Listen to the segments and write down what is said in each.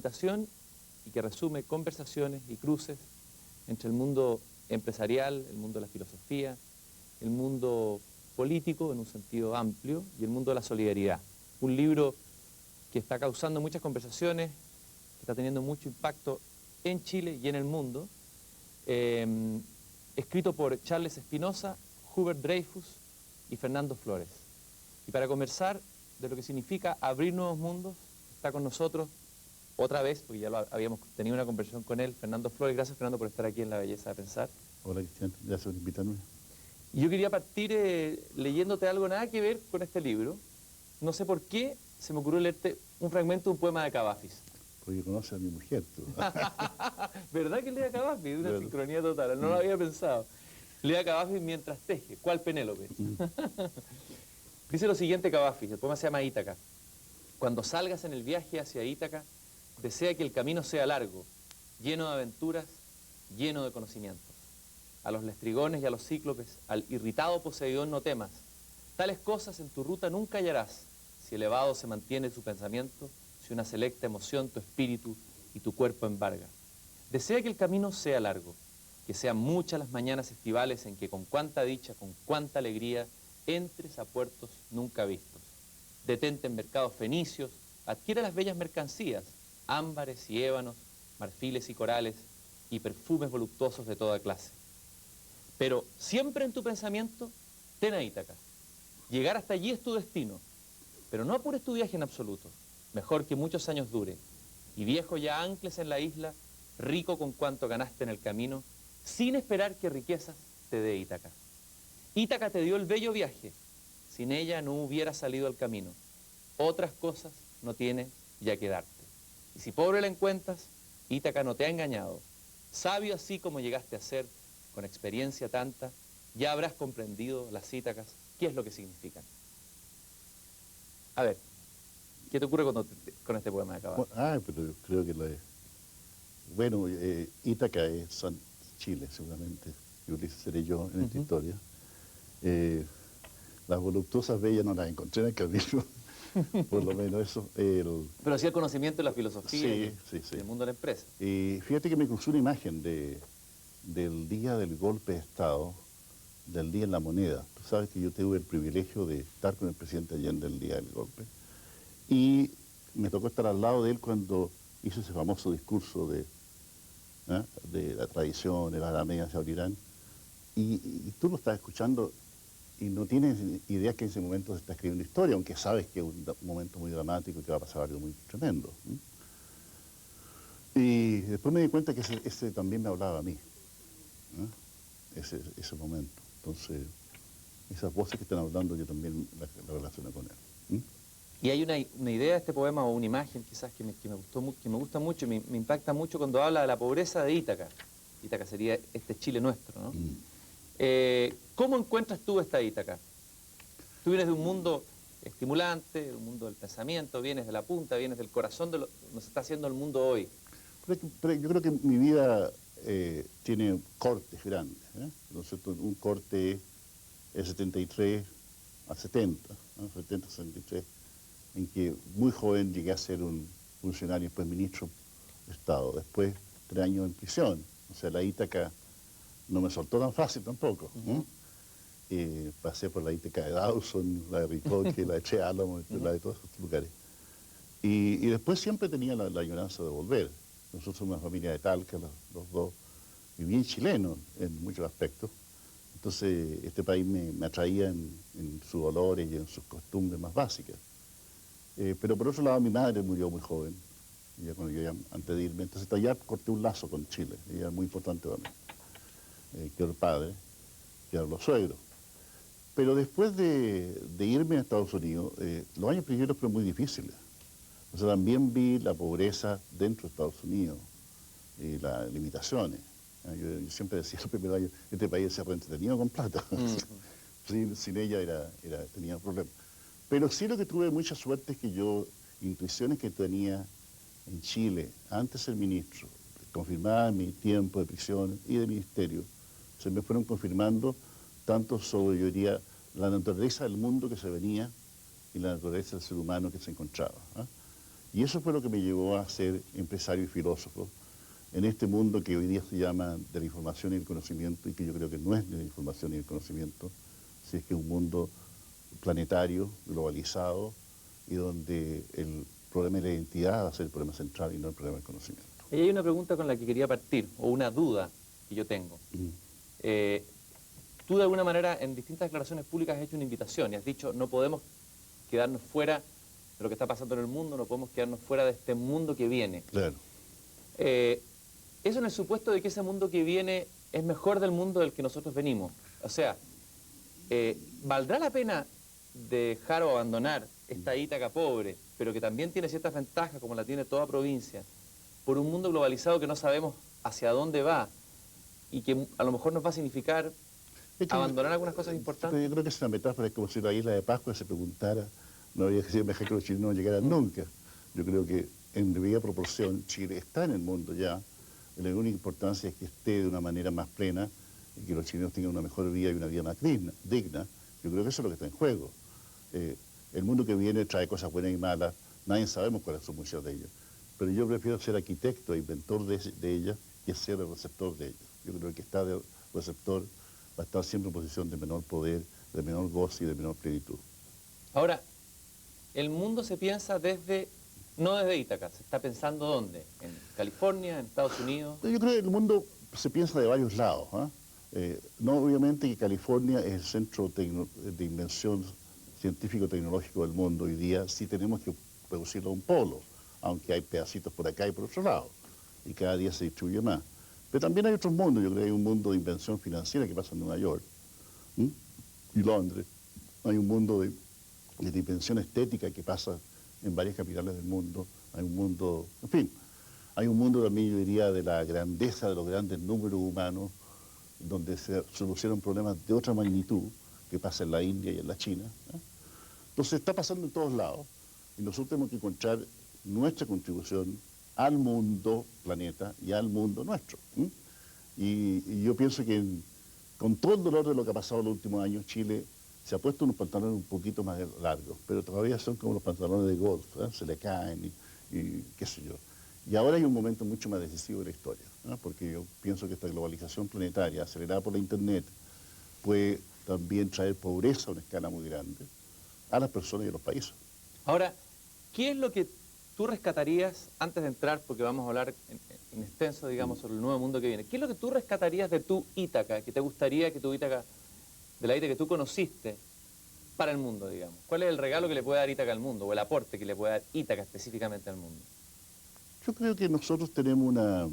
meditación y que resume conversaciones y cruces entre el mundo empresarial, el mundo de la filosofía, el mundo político en un sentido amplio y el mundo de la solidaridad. Un libro que está causando muchas conversaciones, que está teniendo mucho impacto en Chile y en el mundo, escrito por Charles Espinosa, Hubert Dreyfus y Fernando Flores. Y para conversar de lo que significa abrir nuevos mundos, está con nosotros otra vez, porque ya habíamos tenido una conversación con él, Fernando Flores. Gracias, Fernando, por estar aquí en La Belleza de Pensar. Hola, Cristian, gracias por invitarme. Y yo quería partir leyéndote algo nada que ver con este libro. No sé por qué se me ocurrió leerte un fragmento de un poema de Cavafis. Porque conoces a mi mujer, tú. ¿Verdad que lea Cavafis? Una Claro. sincronía total, no lo había pensado. Lea Cavafis mientras teje. ¿Cuál Penélope? Dice lo siguiente Cavafis, el poema se llama Ítaca. Cuando salgas en el viaje hacia Ítaca, desea que el camino sea largo, lleno de aventuras, lleno de conocimientos. A los lestrigones y a los cíclopes, al irritado Poseidón no temas. Tales cosas en tu ruta nunca hallarás, si elevado se mantiene tu pensamiento, si una selecta emoción tu espíritu y tu cuerpo embarga. Desea que el camino sea largo, que sean muchas las mañanas estivales en que con cuánta dicha, con cuánta alegría, entres a puertos nunca vistos. Detente en mercados fenicios, adquiere las bellas mercancías, ámbares y ébanos, marfiles y corales, y perfumes voluptuosos de toda clase. Pero siempre en tu pensamiento, ten a Ítaca. Llegar hasta allí es tu destino, pero no apures tu viaje en absoluto. Mejor que muchos años dure, y viejo ya ancles en la isla, rico con cuanto ganaste en el camino, sin esperar que riquezas te dé Ítaca. Ítaca te dio el bello viaje, sin ella no hubiera salido al camino. Otras cosas no tiene ya que darte. Y si pobre la encuentras, Ítaca no te ha engañado. Sabio así como llegaste a ser, con experiencia tanta, ya habrás comprendido las Ítacas, qué es lo que significan. A ver, ¿qué te ocurre con este poema de Cavafis? Pero yo creo que bueno, Ítaca es Chile, seguramente. Y Ulises seré yo en esta historia. Las voluptuosas bellas no las encontré en el camino. Por lo menos eso. Pero hacía el conocimiento de la filosofía sí. y el mundo de la empresa. Y fíjate que me cruzó una imagen del día del golpe de Estado, del día en la moneda. Tú sabes que yo tuve el privilegio de estar con el presidente Allende el día del golpe. Y me tocó estar al lado de él cuando hizo ese famoso discurso de la tradición, de las alamedas se abrirán. Y tú lo estás escuchando y no tienes idea que en ese momento se está escribiendo historia, aunque sabes que es un momento muy dramático y que va a pasar algo muy tremendo. Y después me di cuenta que ese también me hablaba a mí, ese momento. Entonces, esas voces que están hablando yo también la relaciono con él. Y hay una idea de este poema o una imagen quizás que me gusta mucho y me impacta mucho cuando habla de la pobreza de Ítaca. Ítaca sería este Chile nuestro, ¿no? ¿Cómo encuentras tú esta Ítaca? Tú vienes de un mundo estimulante, de un mundo del pensamiento, vienes de la punta, vienes del corazón de lo que nos está haciendo el mundo hoy. Pero yo creo que mi vida tiene cortes grandes, ¿no es cierto? Un corte es 73 a 70, ¿no? 70 a 73, en que muy joven llegué a ser un funcionario, después ministro de Estado, después 3 años en prisión. O sea, la Ítaca no me soltó tan fácil tampoco. Pasé por la Ítaca de Dawson, la de Ricoque, la de Che Álamo, la de todos estos lugares. Y después siempre tenía la añoranza de volver. Nosotros somos una familia de Talca, los dos, y bien chilenos en muchos aspectos. Entonces, este país me atraía en sus olores y en sus costumbres más básicas. Pero por otro lado, mi madre murió muy joven, ya cuando yo antes de irme. Entonces, ya corté un lazo con Chile, y era muy importante para mí. Que era el padre, que eran los suegros. Pero después de irme a Estados Unidos, los años primeros fueron muy difíciles. O sea, también vi la pobreza dentro de Estados Unidos y las limitaciones. Yo siempre decía el primer año, este país se ha entretenido con plata. Sin ella tenía problemas. Pero sí lo que tuve mucha suerte es que intuiciones que tenía en Chile, antes de ser ministro, confirmada mi tiempo de prisión y de ministerio, se me fueron confirmando tanto sobre, yo diría, la naturaleza del mundo que se venía y la naturaleza del ser humano que se encontraba. Y eso fue lo que me llevó a ser empresario y filósofo en este mundo que hoy día se llama de la información y el conocimiento, y que yo creo que no es de la información y el conocimiento, si es que es un mundo planetario, globalizado, y donde el problema de la identidad va a ser el problema central y no el problema del conocimiento. Y hay una pregunta con la que quería partir, o una duda que yo tengo. Tú de alguna manera en distintas declaraciones públicas has hecho una invitación y has dicho no podemos quedarnos fuera de lo que está pasando en el mundo, no podemos quedarnos fuera de este mundo que viene. Claro. Eso en el supuesto de que ese mundo que viene es mejor del mundo del que nosotros venimos. O sea, ¿valdrá la pena dejar o abandonar esta Ítaca pobre, pero que también tiene ciertas ventajas como la tiene toda provincia, por un mundo globalizado que no sabemos hacia dónde va y que a lo mejor nos va a significar abandonar algunas cosas importantes? Yo creo que es una metáfora, es como si la isla de Pascua se preguntara, no habría que ser mejor que los chilenos no llegaran nunca. Yo creo que en debida proporción Chile está en el mundo ya, y la única importancia es que esté de una manera más plena y que los chilenos tengan una mejor vida y una vida más digna. Yo creo que eso es lo que está en juego. El mundo que viene trae cosas buenas y malas, nadie sabemos cuáles son muchas de ellas, pero yo prefiero ser arquitecto e inventor de ellas que ser el receptor de ellas. Yo creo que el que está de receptor va a estar siempre en posición de menor poder, de menor goce y de menor plenitud. Ahora, el mundo se piensa no desde Ítaca, se está pensando ¿dónde? ¿En California, en Estados Unidos? Yo creo que el mundo se piensa de varios lados. No obviamente que California es el centro de invención científico-tecnológico del mundo hoy día, sí tenemos que producirlo a un polo, aunque hay pedacitos por acá y por otro lado, y cada día se distribuye más. Pero también hay otros mundos, yo creo que hay un mundo de invención financiera que pasa en Nueva York y Londres, hay un mundo de invención estética que pasa en varias capitales del mundo, hay un mundo, en fin, hay un mundo también, yo diría, de la grandeza de los grandes números humanos, donde se solucionan problemas de otra magnitud que pasa en la India y en la China. Entonces está pasando en todos lados y nosotros tenemos que encontrar nuestra contribución al mundo planeta y al mundo nuestro. Y yo pienso que con todo el dolor de lo que ha pasado en los últimos años, Chile se ha puesto unos pantalones un poquito más largos, pero todavía son como los pantalones de golf, se le caen y qué sé yo. Y ahora hay un momento mucho más decisivo de la historia, porque yo pienso que esta globalización planetaria, acelerada por la Internet, puede también traer pobreza a una escala muy grande a las personas y a los países. Ahora, ¿qué es lo que tú rescatarías, antes de entrar, porque vamos a hablar en extenso, digamos, sobre el nuevo mundo que viene, qué es lo que tú rescatarías de tu Ítaca, que te gustaría que tu Ítaca, de la Ítaca que tú conociste, para el mundo, digamos? ¿Cuál es el regalo que le puede dar Ítaca al mundo, o el aporte que le puede dar Ítaca específicamente al mundo? Yo creo que nosotros teníamos,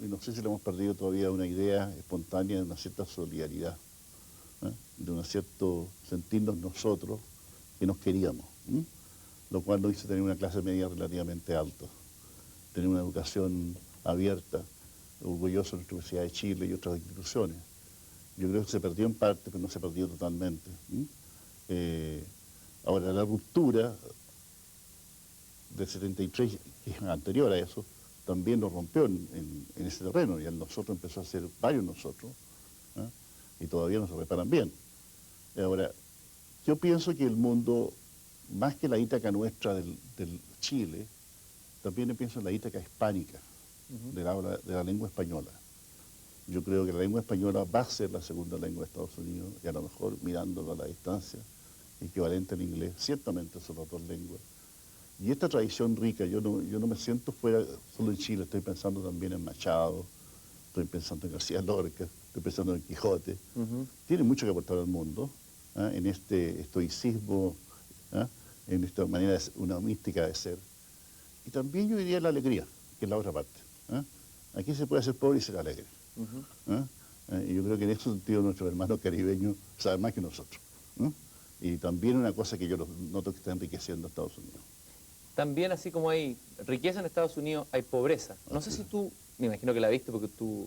y no sé si lo hemos perdido todavía, una idea espontánea de una cierta solidaridad, de un cierto sentirnos nosotros que nos queríamos, lo cual nos hizo tener una clase media relativamente alta, tener una educación abierta, orgulloso de nuestra Universidad de Chile y otras instituciones. Yo creo que se perdió en parte, pero no se perdió totalmente. Ahora, la ruptura del 73, que es anterior a eso, también nos rompió en ese terreno, y el nosotros empezó a ser varios nosotros, y todavía no se reparan bien. Ahora, yo pienso que el mundo, más que la Ítaca nuestra del Chile, también pienso en la Ítaca hispánica, de la lengua española. Yo creo que la lengua española va a ser la segunda lengua de Estados Unidos, y a lo mejor mirándolo a la distancia, equivalente al inglés, ciertamente son las dos lenguas. Y esta tradición rica, yo no me siento fuera solo en Chile, estoy pensando también en Machado, estoy pensando en García Lorca, estoy pensando en Quijote. Tiene mucho que aportar al mundo, en este estoicismo, en esta manera, una mística de ser. Y también yo diría la alegría, que es la otra parte. Aquí se puede ser pobre y ser alegre. Y yo creo que en ese sentido nuestros hermanos caribeños saben más que nosotros. Y también una cosa que yo noto que está enriqueciendo a Estados Unidos. También, así como hay riqueza en Estados Unidos, hay pobreza. No sé si tú, me imagino que la viste porque tú,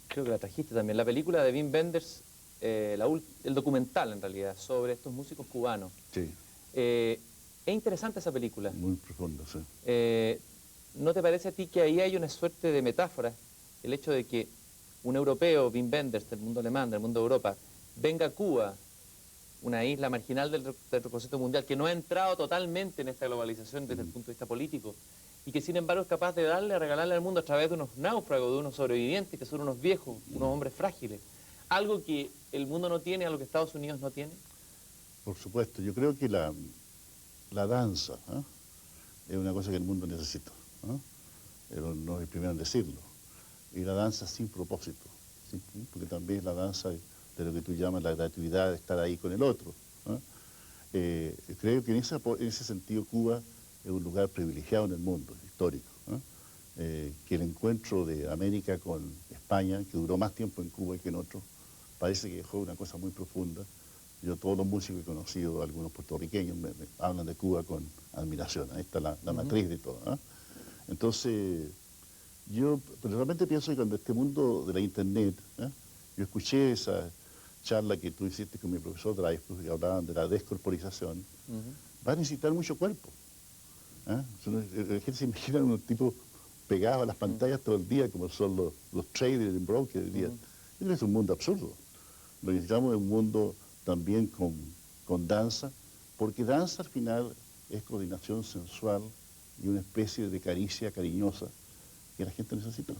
creo que la trajiste también, la película de Wim Wenders, el documental en realidad, sobre estos músicos cubanos. Sí. Es interesante esa película. Muy profunda, sí. ¿No te parece a ti que ahí hay una suerte de metáfora? El hecho de que un europeo, Wim Wenders, del mundo alemán, del mundo de Europa, venga a Cuba, una isla marginal del concepto mundial, que no ha entrado totalmente en esta globalización desde el punto de vista político, y que sin embargo es capaz de regalarle al mundo a través de unos náufragos, de unos sobrevivientes, que son unos viejos, unos hombres frágiles. Algo que el mundo no tiene, algo que Estados Unidos no tiene. Por supuesto, yo creo que la danza es una cosa que el mundo necesita. Pero no es el primero en decirlo. Y la danza sin propósito, ¿sí? Porque también la danza de lo que tú llamas la gratuidad de estar ahí con el otro. Creo que en ese sentido Cuba es un lugar privilegiado en el mundo, histórico. Que el encuentro de América con España, que duró más tiempo en Cuba que en otros, parece que dejó una cosa muy profunda. Yo, todos los músicos que he conocido, algunos puertorriqueños, me hablan de Cuba con admiración. Ahí está la matriz de todo. Entonces, yo realmente pienso que cuando este mundo de la Internet, yo escuché esa charla que tú hiciste con mi profesor Dreyfus y hablaban de la descorporización, va a necesitar mucho cuerpo. La gente se imagina unos tipos pegados a las pantallas todo el día, como son los traders y brokers hoy día. Eso es un mundo absurdo. Lo que necesitamos es un mundo también con danza, porque danza al final es coordinación sensual y una especie de caricia cariñosa que la gente necesita.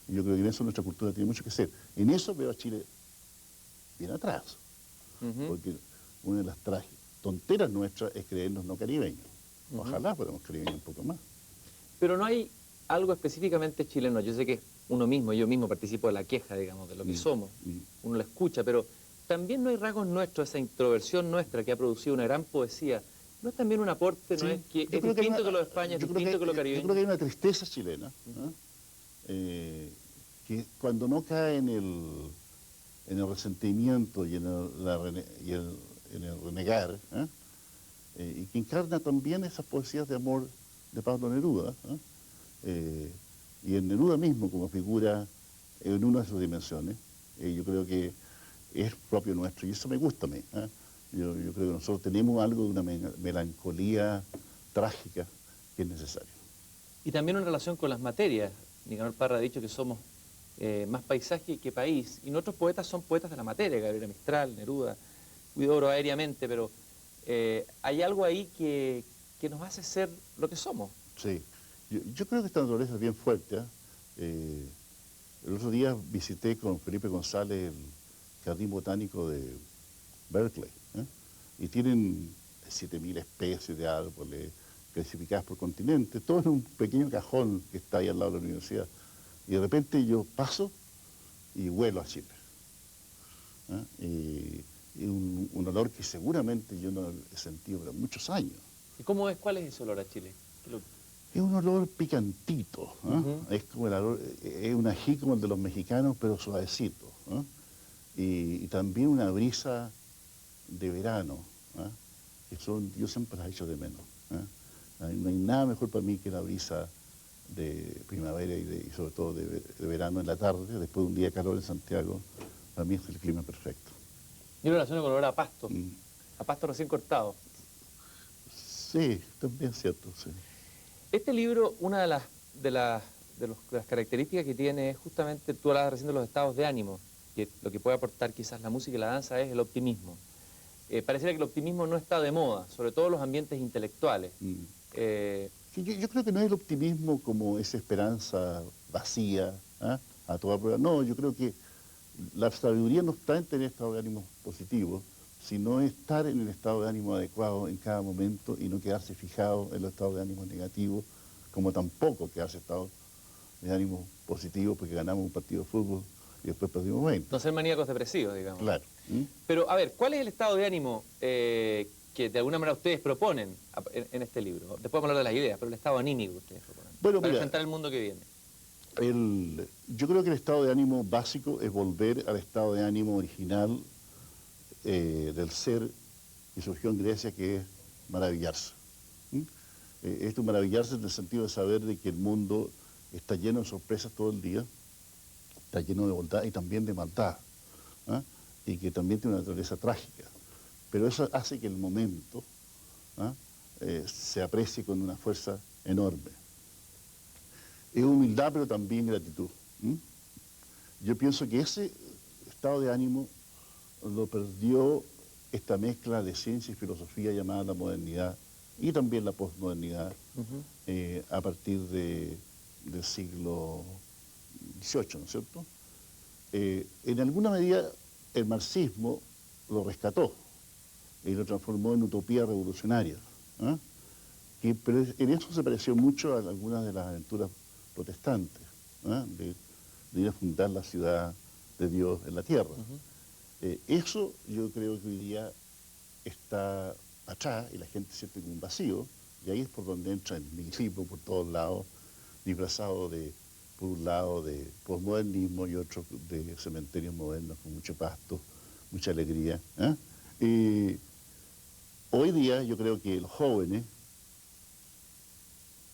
Y yo creo que en eso nuestra cultura tiene mucho que hacer. En eso veo a Chile bien atrás, porque una de las tonteras nuestras es creernos no caribeños. Ojalá podamos creer un poco más. Pero no hay algo específicamente chileno. Yo sé que uno mismo, yo mismo participo de la queja, digamos, de lo que somos. Uno lo escucha, pero también no hay rasgos nuestros, esa introversión nuestra que ha producido una gran poesía. ¿No es también un aporte? ¿No es que es distinto que lo de España, es distinto que lo caribeño? Yo creo que hay una tristeza chilena, que cuando no cae en el resentimiento y en el renegar, y que encarna también esas poesías de amor de Pablo Neruda, y en Neruda mismo como figura en una de sus dimensiones, yo creo que es propio nuestro, y eso me gusta a mí. Yo creo que nosotros tenemos algo de una melancolía trágica que es necesario. Y también en relación con las materias. Nicanor Parra ha dicho que somos más paisaje que país, y nuestros poetas son poetas de la materia, Gabriela Mistral, Neruda, Huidobro aéreamente, pero hay algo ahí que nos hace ser lo que somos. Sí, yo creo que esta naturaleza es bien fuerte. El otro día visité con Felipe González el Jardín Botánico de Berkeley, y tienen 7.000 especies de árboles clasificadas por continente, todo en un pequeño cajón que está ahí al lado de la universidad. Y de repente yo paso y huelo a Chile. Y un olor que seguramente yo no he sentido por muchos años. ¿Y cómo es? ¿Cuál es ese olor a Chile? Es un olor picantito, es como es un ají como el de los mexicanos, pero suavecito. Y también una brisa de verano, que yo siempre las echo de menos. No hay nada mejor para mí que la brisa de primavera y sobre todo de verano en la tarde, después de un día de calor en Santiago. Para mí es el clima perfecto. Yo lo relaciono con el olor a pasto, a pasto recién cortado. Sí, también es cierto, sí. Este libro, una de las características que tiene es justamente, tú hablabas recién de los estados de ánimo, que lo que puede aportar quizás la música y la danza es el optimismo. Pareciera que el optimismo no está de moda, sobre todo en los ambientes intelectuales. Yo creo que no es el optimismo como esa esperanza vacía, a toda prueba. No, yo creo que la sabiduría no está en tener estado de ánimo positivo, sino estar en el estado de ánimo adecuado en cada momento y no quedarse fijado en los estados de ánimo negativos, como tampoco quedarse estado de ánimo positivo porque ganamos un partido de fútbol y después perdimos 20. No ser maníacos depresivos, digamos. Claro. Pero, a ver, ¿cuál es el estado de ánimo que de alguna manera ustedes proponen en este libro? Después vamos a hablar de las ideas, pero el estado anímico que ustedes proponen, para enfrentar el mundo que viene. Yo creo que el estado de ánimo básico es volver al estado de ánimo original del ser que surgió en Grecia, que es maravillarse. Esto maravillarse en el sentido de saber de que el mundo está lleno de sorpresas todo el día, está lleno de bondad y también de maldad, y que también tiene una naturaleza trágica. Pero eso hace que el momento se aprecie con una fuerza enorme. Es humildad, pero también gratitud. Yo pienso que ese estado de ánimo lo perdió esta mezcla de ciencia y filosofía llamada la modernidad y también la posmodernidad a partir del siglo XVIII, ¿no es cierto? En alguna medida el marxismo lo rescató y lo transformó en utopía revolucionaria, ¿ah? Pero en eso se pareció mucho a algunas de las aventuras protestantes, ¿ah? De ir a fundar la ciudad de Dios en la tierra. Eso yo creo que hoy día está atrás y la gente siente como un vacío, y ahí es por donde entra el nihilismo por todos lados, disfrazado por un lado de posmodernismo y otro de cementerios modernos con mucho pasto, mucha alegría. Hoy día yo creo que los jóvenes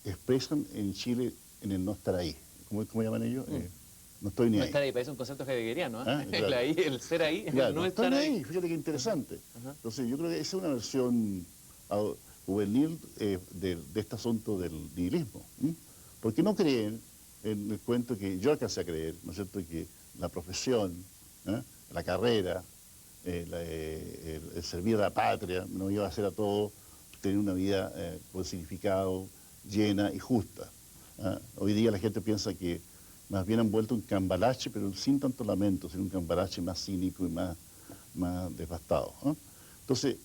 expresan en Chile en el no estar ahí. ¿Cómo llaman ellos? No estoy ni No ahí. estar ahí, parece un concepto heideggeriano, ¿eh? Claro. El ser ahí, Claro, el no no estar estoy ni ahí. ahí. Fíjate qué interesante. Ajá. Entonces yo creo que esa es una versión juvenil de este asunto del nihilismo. Porque no creen en el cuento que yo alcancé a creer, ¿no es cierto?, que la profesión, la carrera, el servir a la patria, no iba a hacer a todo, tener una vida con significado, llena y justa. Hoy día la gente piensa que más bien han vuelto un cambalache, pero sin tanto lamento, sino un cambalache más cínico y más devastado. Entonces,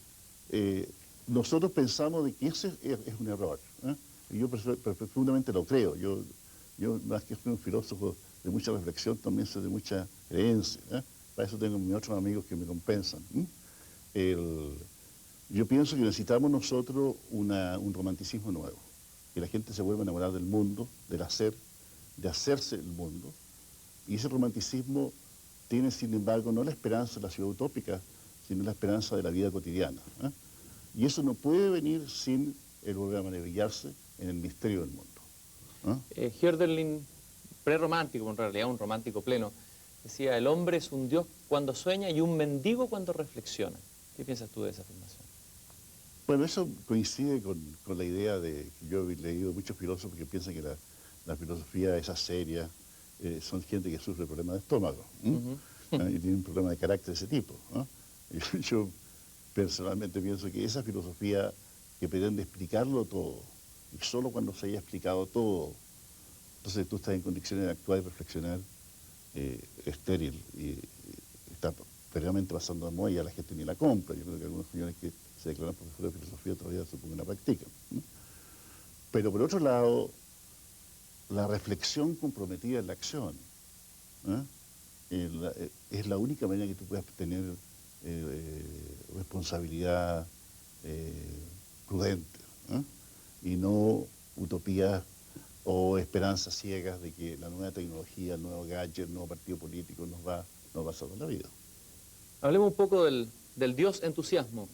nosotros pensamos de que ese es un error. Y yo profundamente lo creo. Yo más que soy un filósofo de mucha reflexión, también soy de mucha creencia. Para eso tengo mis otros amigos que me compensan. Yo pienso que necesitamos nosotros un romanticismo nuevo, que la gente se vuelva a enamorar del mundo, del hacer, de hacerse el mundo, y ese romanticismo tiene, sin embargo, no la esperanza de la ciudad utópica, sino la esperanza de la vida cotidiana. Y eso no puede venir sin el volver a maravillarse en el misterio del mundo. Hölderlin, prerromántico, en realidad un romántico pleno, decía: el hombre es un dios cuando sueña y un mendigo cuando reflexiona. ¿Qué piensas tú de esa afirmación? Bueno, eso coincide con la idea de que yo he leído muchos filósofos que piensan que la filosofía esa seria, son gente que sufre problemas de estómago y tiene un problema de carácter de ese tipo. Yo personalmente pienso que esa filosofía que pretende explicarlo todo, y solo cuando se haya explicado todo, entonces tú estás en condiciones de actuar y reflexionar, estéril, y está realmente pasando de moda y a la gente ni la compra. Yo creo que algunos señores que se declaran profesores de filosofía todavía supongo la practican. Pero por otro lado, la reflexión comprometida en la acción es la única manera que tú puedas tener responsabilidad prudente y no utopías o esperanzas ciegas de que la nueva tecnología, el nuevo gadget, el nuevo partido político nos va a salvar la vida. Hablemos un poco del Dios entusiasmo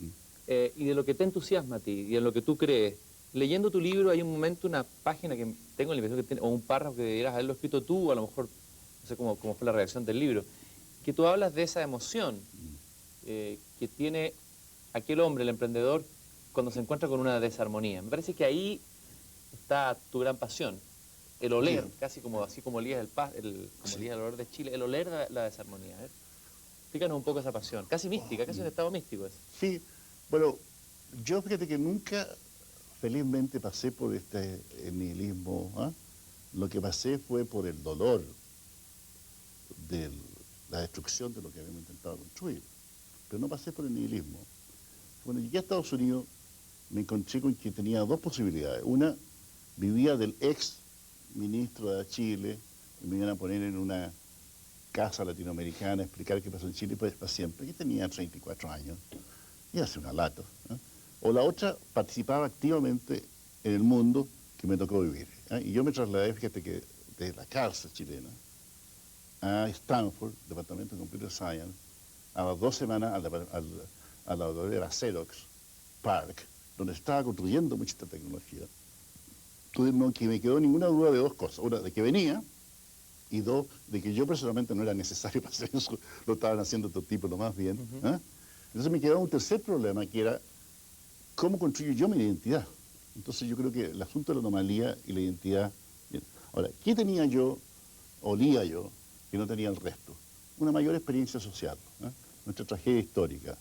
y de lo que te entusiasma a ti y en lo que tú crees. Leyendo tu libro hay un momento, una página que tengo la impresión que tiene, o un párrafo que debieras haberlo escrito tú, o a lo mejor, no sé cómo fue la reacción del libro, que tú hablas de esa emoción que tiene aquel hombre, el emprendedor, cuando se encuentra con una desarmonía. Me parece que ahí está tu gran pasión, el oler, casi como así como olías el olor de Chile, el oler la desarmonía. Explícanos un poco esa pasión, casi mística, casi un estado místico es. Sí, bueno, yo fíjate que nunca felizmente pasé por este nihilismo. Lo que pasé fue por el dolor de la destrucción de lo que habíamos intentado construir, pero no pasé por el nihilismo. Cuando llegué a Estados Unidos me encontré con que tenía dos posibilidades. Una, vivía del ex ministro de Chile, y me iban a poner en una casa latinoamericana, a explicar qué pasó en Chile para siempre, que tenía 34 años, y hace una lata. O la otra, participaba activamente en el mundo que me tocó vivir. Y yo me trasladé, fíjate que de la cárcel chilena a Stanford, Departamento de Computer Science, a las 2 semanas a la de la Xerox Park, donde estaba construyendo mucha esta tecnología. Entonces, no que me quedó ninguna duda de dos cosas. Una, de que venía, y dos, de que yo personalmente no era necesario para hacer eso, lo estaban haciendo estos tipos lo más bien. Entonces me quedaba un tercer problema, que era cómo construyo yo mi identidad. Entonces yo creo que el asunto de la anomalía y la identidad... Bien. Ahora, ¿qué tenía yo, olía yo, que no tenía el resto? Una mayor experiencia social, nuestra tragedia histórica,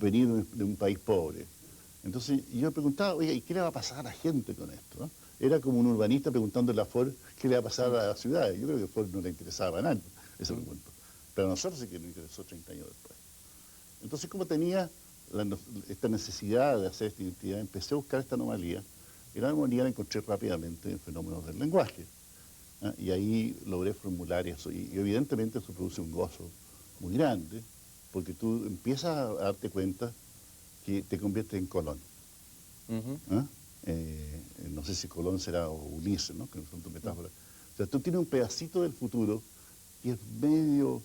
venir de un país pobre. Entonces yo me preguntaba, oiga, ¿y qué le va a pasar a la gente con esto? ¿No? Era como un urbanista preguntándole a Ford qué le va a pasar a la ciudad. Yo creo que a Ford no le interesaba nada ese pregunto. Pero a nosotros sí que nos interesó 30 años después. Entonces, como tenía esta necesidad de hacer esta identidad, empecé a buscar esta anomalía. Y la anomalía la encontré rápidamente en fenómenos del lenguaje. ¿Ah? Y ahí logré formular eso. Y evidentemente eso produce un gozo muy grande, porque tú empiezas a darte cuenta que te conviertes en Colón. ¿Ah? No sé si Colón será o Ulises, ¿no? Que son tus metáforas. O sea, tú tienes un pedacito del futuro que es medio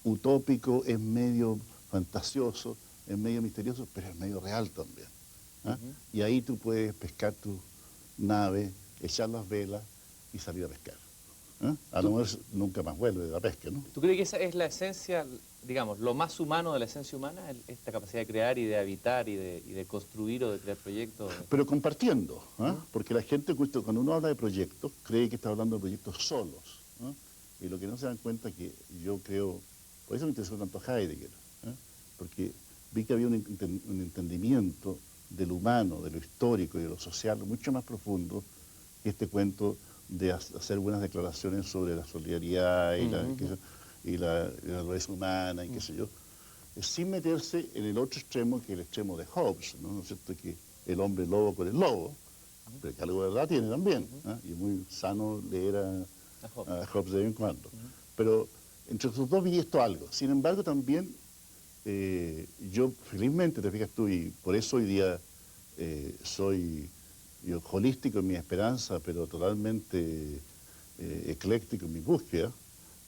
utópico, es medio fantasioso, es medio misterioso, pero es medio real también. ¿Ah? Y ahí tú puedes pescar tu nave, echar las velas y salir a pescar. ¿Ah? A lo mejor nunca más vuelve de la pesca, ¿no? ¿Tú crees que esa es la esencia, digamos, lo más humano de la esencia humana, esta capacidad de crear y de habitar y de construir o de crear proyectos? Pero compartiendo, ¿ah? Porque la gente, cuando uno habla de proyectos, cree que está hablando de proyectos solos. ¿Ah? Y lo que no se dan cuenta es que yo creo, por eso me interesó tanto Heidegger, ¿ah? Porque vi que había un entendimiento del humano, de lo histórico y de lo social mucho más profundo que este cuento de hacer buenas declaraciones sobre la solidaridad y la naturaleza humana y qué sé yo, sin meterse en el otro extremo, que es el extremo de Hobbes, ¿no? ¿No es cierto? Que el hombre lobo con el lobo, pero que algo de verdad tiene también, ¿ah? Y es muy sano leer a Hobbes de vez en cuando. Pero entre esos dos vi esto algo. Sin embargo, también yo felizmente, te fijas tú, y por eso hoy día soy holístico en mi esperanza, pero totalmente ecléctico en mi búsqueda,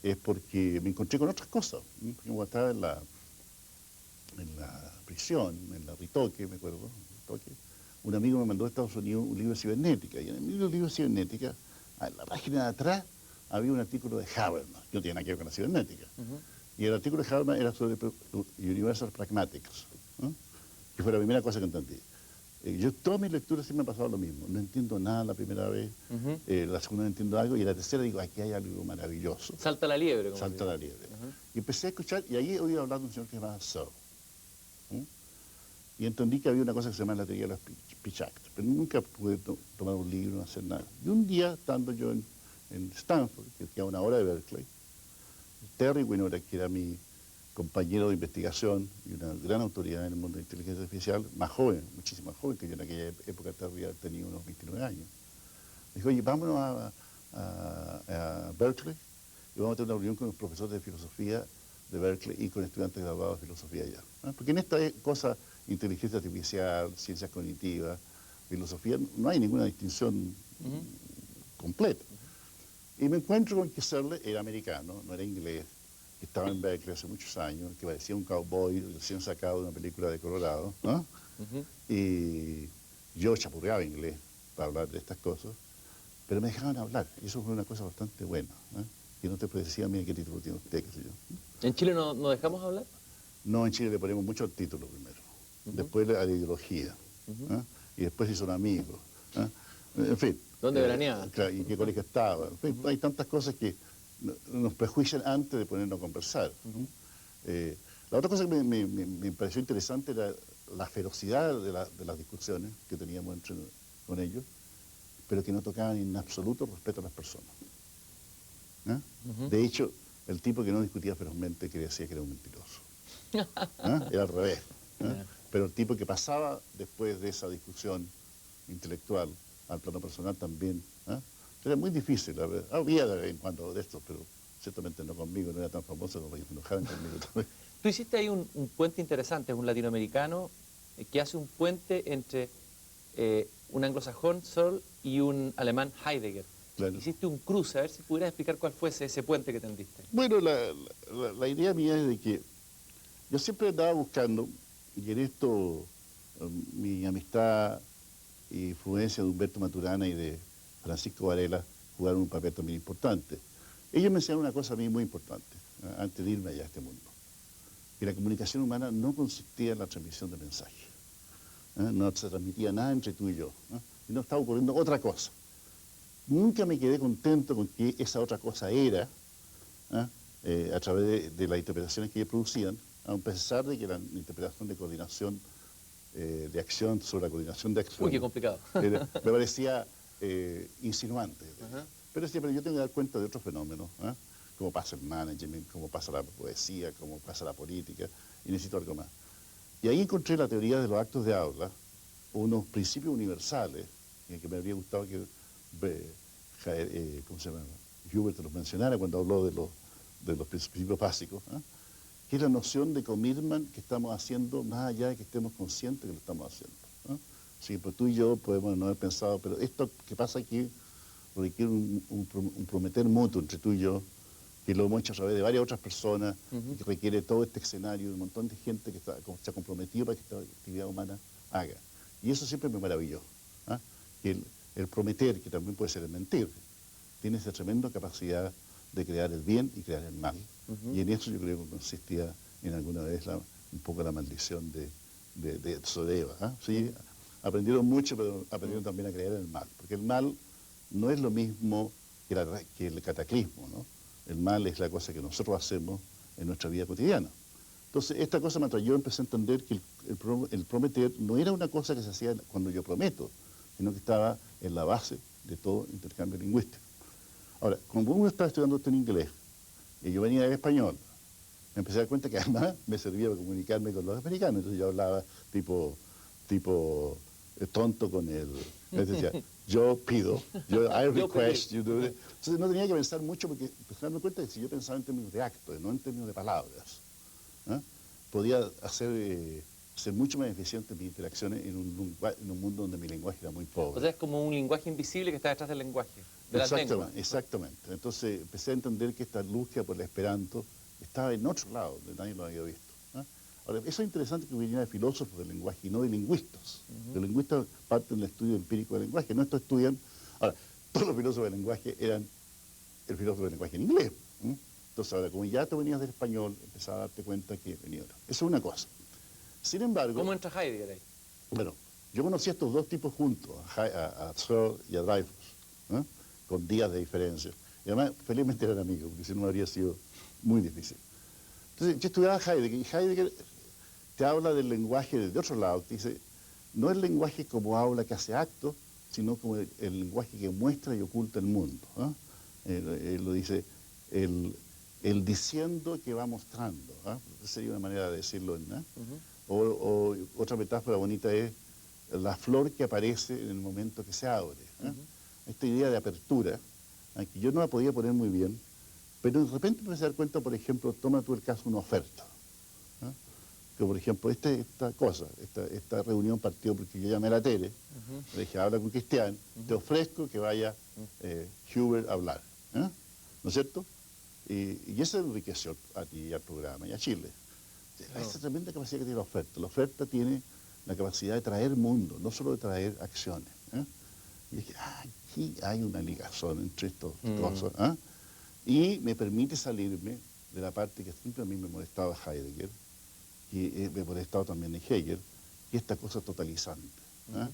es porque me encontré con otras cosas. Como estaba en la prisión, en la Ritoque, me acuerdo, Ritoque, un amigo me mandó a Estados Unidos un libro de cibernética, y en el libro de cibernética, en la página de atrás, había un artículo de Habermas, que no tiene nada que ver con la cibernética. Y el artículo de Habermas era sobre Universal Pragmatics, ¿no? Que fue la primera cosa que entendí. Yo todas mis lecturas siempre me ha pasado lo mismo. No entiendo nada la primera vez, la segunda no entiendo algo, y la tercera digo, aquí hay algo maravilloso. Salta la liebre. Como Salta la liebre. Y empecé a escuchar, y ahí he oído hablar de un señor que se llama Searle. Y entendí que había una cosa que se llama la teoría de los pitch acts, pero nunca pude tomar un libro, no hacer nada. Y un día, estando yo en Stanford, que queda una hora de Berkeley, Terry Winora, que era mi compañero de investigación y una gran autoridad en el mundo de inteligencia artificial, más joven, muchísimo más joven que yo en aquella época, Terry tenía unos 29 años. Me dijo, oye, vámonos a Berkeley y vamos a tener una reunión con los profesores de filosofía de Berkeley y con estudiantes graduados de filosofía allá. ¿Ah? Porque en esta cosa, inteligencia artificial, ciencias cognitivas, filosofía, no hay ninguna distinción completa. Y me encuentro con que Searle era americano, no era inglés, que estaba en Berkeley hace muchos años, que parecía un cowboy recién sacado de una película de Colorado, ¿no? Y yo chapurreaba inglés para hablar de estas cosas, pero me dejaban hablar, y eso fue una cosa bastante buena, ¿eh? Y no te decía, mire qué título tiene usted, qué sé yo. ¿En Chile no dejamos hablar? No, en Chile le ponemos mucho al título primero, después a la ideología, ¿eh? Y después si son amigos, ¿eh? En fin. ¿Dónde veraneaba? Claro, y qué colegio estaba. En fin, hay tantas cosas que nos prejuician antes de ponernos a conversar. La otra cosa que me pareció interesante era la ferocidad de las discusiones que teníamos con ellos, pero que no tocaban en absoluto respeto a las personas. ¿Ah? De hecho, el tipo que no discutía ferozmente que decía que era un mentiroso. ¿Ah? Era al revés. ¿Ah? Pero el tipo que pasaba después de esa discusión intelectual al plano personal también. ¿Ah? Era muy difícil, la verdad. Había de vez en cuando de esto, pero ciertamente no conmigo, no era tan famoso como que se enojaban conmigo también. Tú hiciste ahí un puente interesante, un latinoamericano que hace un puente entre un anglosajón, Searle, y un alemán, Heidegger. Claro. Hiciste un cruce, a ver si pudieras explicar cuál fue ese puente que tendiste. Bueno, la idea mía es de que yo siempre andaba buscando, y en esto mi amistad y influencia de Humberto Maturana y de Francisco Varela jugaron un papel también importante. Ellos me enseñaron una cosa a mí muy importante, antes de irme allá a este mundo, que la comunicación humana no consistía en la transmisión de mensajes. No se transmitía nada entre tú y yo, y no estaba ocurriendo otra cosa. Nunca me quedé contento con que esa otra cosa era, a través de las interpretaciones que ellos producían, a pesar de que la interpretación de coordinación de acción sobre la coordinación de acción Uy, qué complicado. me parecía insinuante. Ajá. Pero decía, pero yo tengo que dar cuenta de otros fenómenos, ¿eh? Cómo pasa el management, cómo pasa la poesía, cómo pasa la política, y necesito algo más. Y ahí encontré la teoría de los actos de aula, unos principios universales, que me habría gustado que, ¿cómo se llama? Hubert los mencionara cuando habló de los principios básicos, ¿eh? Que es la noción de commitment que estamos haciendo más allá de que estemos conscientes que lo estamos haciendo, ¿eh? Sí, pues tú y yo podemos no haber pensado, pero esto que pasa aquí requiere un prometer mutuo entre tú y yo, que lo hemos hecho a través de varias otras personas, y que requiere todo este escenario, un montón de gente que se ha comprometido para que esta actividad humana haga. Y eso siempre me maravilló, ¿ah? Que el prometer, que también puede ser el mentir, tiene esa tremenda capacidad de crear el bien y crear el mal. Y en eso yo creo que consistía en alguna vez un poco la maldición de Sodeva, ¿ah? Sí, aprendieron mucho, pero aprendieron también a creer en el mal, porque el mal no es lo mismo que el cataclismo, ¿no? El mal es la cosa que nosotros hacemos en nuestra vida cotidiana. Entonces, esta cosa me atrayó, empecé a entender que el prometer no era una cosa que se hacía cuando yo prometo, sino que estaba en la base de todo intercambio lingüístico. Ahora, como uno estaba estudiando esto en inglés, y yo venía del español, me empecé a dar cuenta que además me servía para comunicarme con los americanos. Entonces yo hablaba tipo tonto con él. Entonces decía, yo pido, I request, you do it. Entonces no tenía que pensar mucho porque empecé a darme cuenta que si yo pensaba en términos de actos, no en términos de palabras, ¿eh? Podía ser mucho más eficiente mis interacciones en un mundo donde mi lenguaje era muy pobre. O sea, es como un lenguaje invisible que está detrás del lenguaje, de las lenguas. Exactamente. Entonces empecé a entender que esta búsqueda por el esperanto estaba en otro lado, donde nadie lo había visto, ¿eh? Ahora, eso es interesante que viniera de filósofos del lenguaje y no de lingüistas. Los lingüistas parten del estudio empírico del lenguaje, no estos estudian. Ahora, todos los filósofos del lenguaje eran el filósofo del lenguaje en inglés, ¿eh? Entonces, ahora, como ya te venías del español, empezaba a darte cuenta que venía otro. Eso es una cosa. Sin embargo... ¿Cómo entra Heidegger ahí? Bueno, yo conocí a estos dos tipos juntos, a Searle y a Dreyfus, ¿eh? Con días de diferencia. Y además, felizmente eran amigos, porque si no habría sido muy difícil. Entonces, yo estudiaba Heidegger, y Heidegger te habla del lenguaje desde otro lado. Te dice, no el lenguaje como habla que hace actos, sino como el lenguaje que muestra y oculta el mundo, ¿eh? Él lo dice, el diciendo que va mostrando, ¿eh? Esa sería una manera de decirlo, ¿no? O otra metáfora bonita es la flor que aparece en el momento que se abre, ¿eh? Esta idea de apertura, ¿eh? Que yo no la podía poner muy bien, pero de repente me empecé a dar cuenta, por ejemplo, toma tú el caso de una oferta, ¿eh? Que por ejemplo, esta reunión partió porque yo llamé a la tele, le dije, habla con Cristian, te ofrezco que vaya Hubert a hablar, ¿eh? ¿No es cierto? Y eso enriqueció a ti y al programa y a Chile. Esa tremenda capacidad que tiene la oferta. La oferta tiene la capacidad de traer mundo, no solo de traer acciones, ¿eh? Y dije, aquí hay una ligazón entre estas cosas, ¿eh? Y me permite salirme de la parte que siempre a mí me molestaba Heidegger, que me molestaba también en Hegel, que es esta cosa totalizante, ¿eh?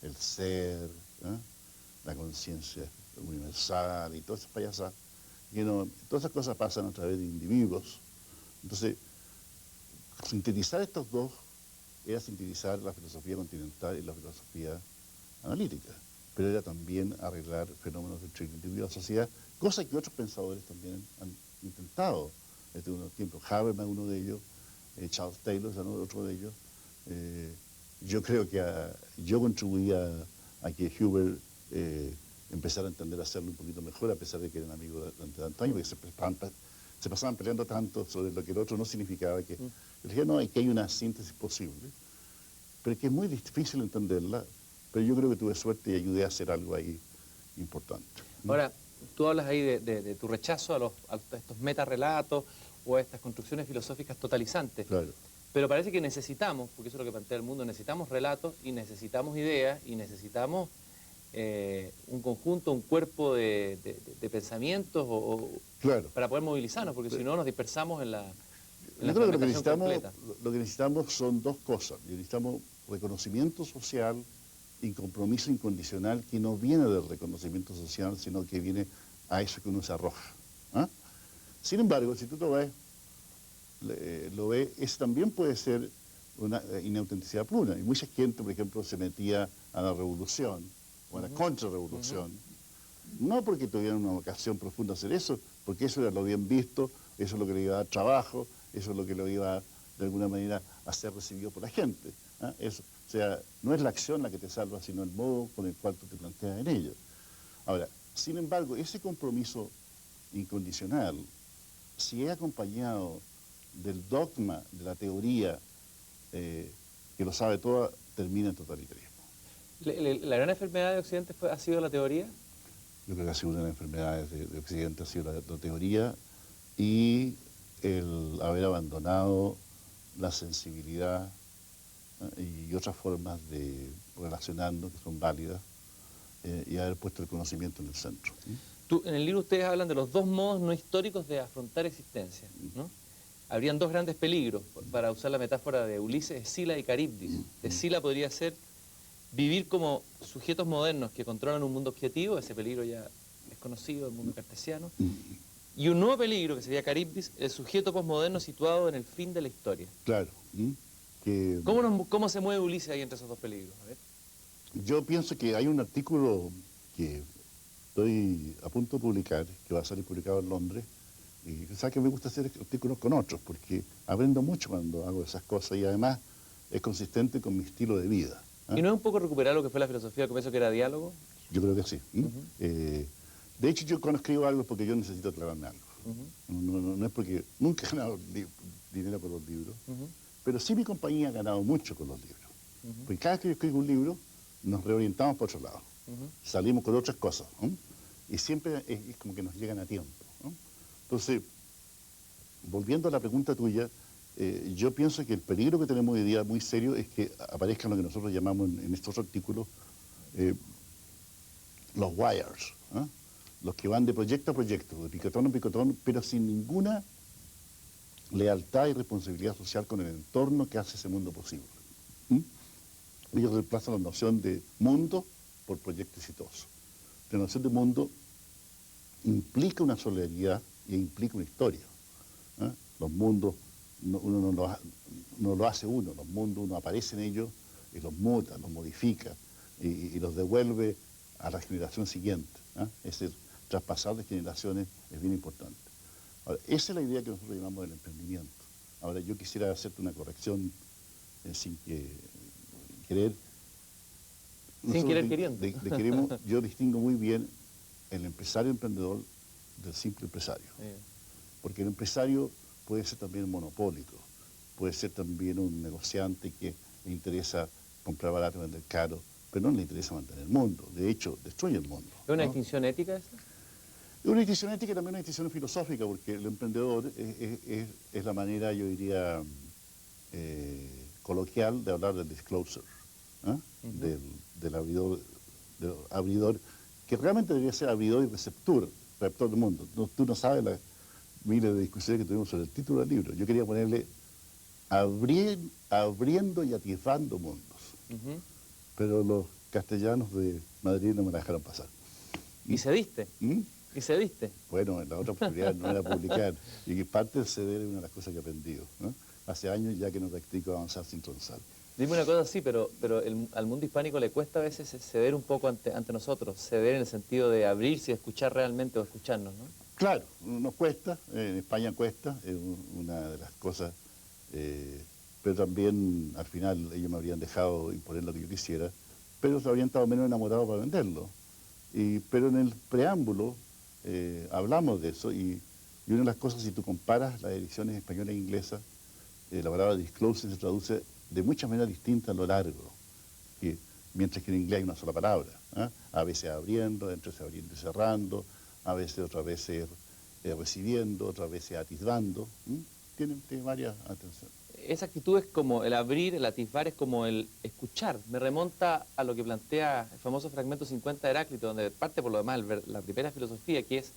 El ser, ¿eh? La conciencia universal y todas esas payasadas. Todas esas cosas pasan a través de individuos. Entonces, sintetizar estos dos era sintetizar la filosofía continental y la filosofía analítica, pero era también arreglar fenómenos entre el individuo y la sociedad, cosa que otros pensadores también han intentado desde unos tiempos. Habermas, uno de ellos, Charles Taylor, otro de ellos. Yo creo que yo contribuía a que Hubert empezara a entender a hacerlo un poquito mejor, a pesar de que eran amigos durante tantos años, porque se pasaban peleando tanto sobre lo que el otro no significaba que... Yo dije, no, que hay una síntesis posible, pero que es muy difícil entenderla, pero yo creo que tuve suerte y ayudé a hacer algo ahí importante. Ahora, tú hablas ahí de tu rechazo a estos metarrelatos o a estas construcciones filosóficas totalizantes. Claro. Pero parece que necesitamos, porque eso es lo que plantea el mundo, necesitamos relatos y necesitamos ideas y necesitamos un conjunto, un cuerpo de pensamientos claro, para poder movilizarnos, porque si no nos dispersamos en la yo creo que completa. lo que necesitamos son dos cosas. Necesitamos reconocimiento social y compromiso incondicional que no viene del reconocimiento social, sino que viene a eso que uno se arroja, ¿eh? Sin embargo, si tú te ves lo ve, ese también puede ser una inautenticidad pluna. Y mucha gente, por ejemplo, se metía a la revolución o a la contrarrevolución, no porque tuvieran una vocación profunda a hacer eso, porque eso era lo bien visto, eso es lo que le iba a dar trabajo, eso es lo que lo iba, de alguna manera, a ser recibido por la gente. Eso, o sea, no es la acción la que te salva, sino el modo con el cual tú te planteas en ello. Ahora, sin embargo, ese compromiso incondicional, si es acompañado del dogma, de la teoría, que lo sabe todo, termina en totalitarismo. ¿La gran enfermedad de Occidente ha sido la teoría? Yo creo que ha sido una de las enfermedades de Occidente, ha sido la teoría y el haber abandonado la sensibilidad y otras formas de relacionarnos que son válidas y haber puesto el conocimiento en el centro. En el libro ustedes hablan de los dos modos no históricos de afrontar existencia, ¿no? Habrían dos grandes peligros, para usar la metáfora de Ulises, Escila y Caribdis. Escila podría ser vivir como sujetos modernos que controlan un mundo objetivo, ese peligro ya es conocido, el mundo cartesiano. Y un nuevo peligro, que sería Caribdis, el sujeto posmoderno situado en el fin de la historia. Claro. Que ¿Cómo se mueve Ulises ahí entre esos dos peligros? A ver. yo pienso que hay un artículo que estoy a punto de publicar, que va a salir publicado en Londres, y sabes que me gusta hacer artículos con otros, porque aprendo mucho cuando hago esas cosas y además es consistente con mi estilo de vida. ¿Y no es un poco recuperar lo que fue la filosofía al comienzo, que era diálogo? Yo creo que sí. De hecho, yo cuando escribo algo es porque yo necesito aclararme algo. No es porque nunca he ganado dinero con los libros, pero sí mi compañía ha ganado mucho con los libros. Porque cada vez que yo escribo un libro, nos reorientamos por otro lado. Salimos con otras cosas. Y siempre es como que nos llegan a tiempo. Entonces, volviendo a la pregunta tuya, yo pienso que el peligro que tenemos hoy día muy serio es que aparezcan lo que nosotros llamamos en estos artículos los wires, los que van de proyecto a proyecto, de picotón a picotón, pero sin ninguna lealtad y responsabilidad social con el entorno que hace ese mundo posible. Ellos reemplazan la noción de mundo por proyecto exitoso. La noción de mundo implica una solidaridad y implica una historia. Los mundos, uno no lo hace uno, los mundos uno aparece en ellos y los muta, los modifica y los devuelve a la generación siguiente. Ese traspasar de generaciones es bien importante. Ahora, esa es la idea que nosotros llamamos del emprendimiento. Ahora, yo quisiera hacerte una corrección sin querer. Sin querer queriendo. Yo distingo muy bien el empresario emprendedor del simple empresario. Porque el empresario puede ser también un monopólico, puede ser también un negociante que le interesa comprar barato y vender caro, pero no le interesa mantener el mundo. De hecho, destruye el mundo. ¿Es una distinción ética esa? Es una distinción ética y también una distinción filosófica, porque el emprendedor es la manera, yo diría, coloquial de hablar del disclosure, del abridor, que realmente debería ser abridor y receptor del mundo. Tú no sabes las miles de discusiones que tuvimos sobre el título del libro. Yo quería ponerle abriendo y atisbando mundos. Pero los castellanos de Madrid no me la dejaron pasar. ¿Y cediste? ¿Y cediste? Bueno, la otra posibilidad no era publicar. Y que parte de ceder es una de las cosas que he aprendido. Hace años ya que no practico avanzar sin transar. Dime una cosa, sí, pero al mundo hispánico le cuesta a veces ceder un poco ante nosotros, ceder en el sentido de abrirse y escuchar realmente o escucharnos, ¿no? Claro, nos cuesta, en España cuesta, es una de las cosas, pero también al final ellos me habrían dejado imponer lo que yo quisiera, pero se habrían estado menos enamorados para venderlo. Pero en el preámbulo hablamos de eso y una de las cosas, si tú comparas las ediciones española e inglesa, la palabra disclosure se traduce de muchas maneras distintas a lo largo, mientras que en inglés hay una sola palabra. A veces abriendo, entre abriendo y cerrando, a veces otras veces recibiendo, otras veces atisbando. Tiene varias atenciones. Esa actitud es como el abrir, el atisbar, es como el escuchar. Me remonta a lo que plantea el famoso fragmento 50 de Heráclito, donde parte por lo demás la primera filosofía, que es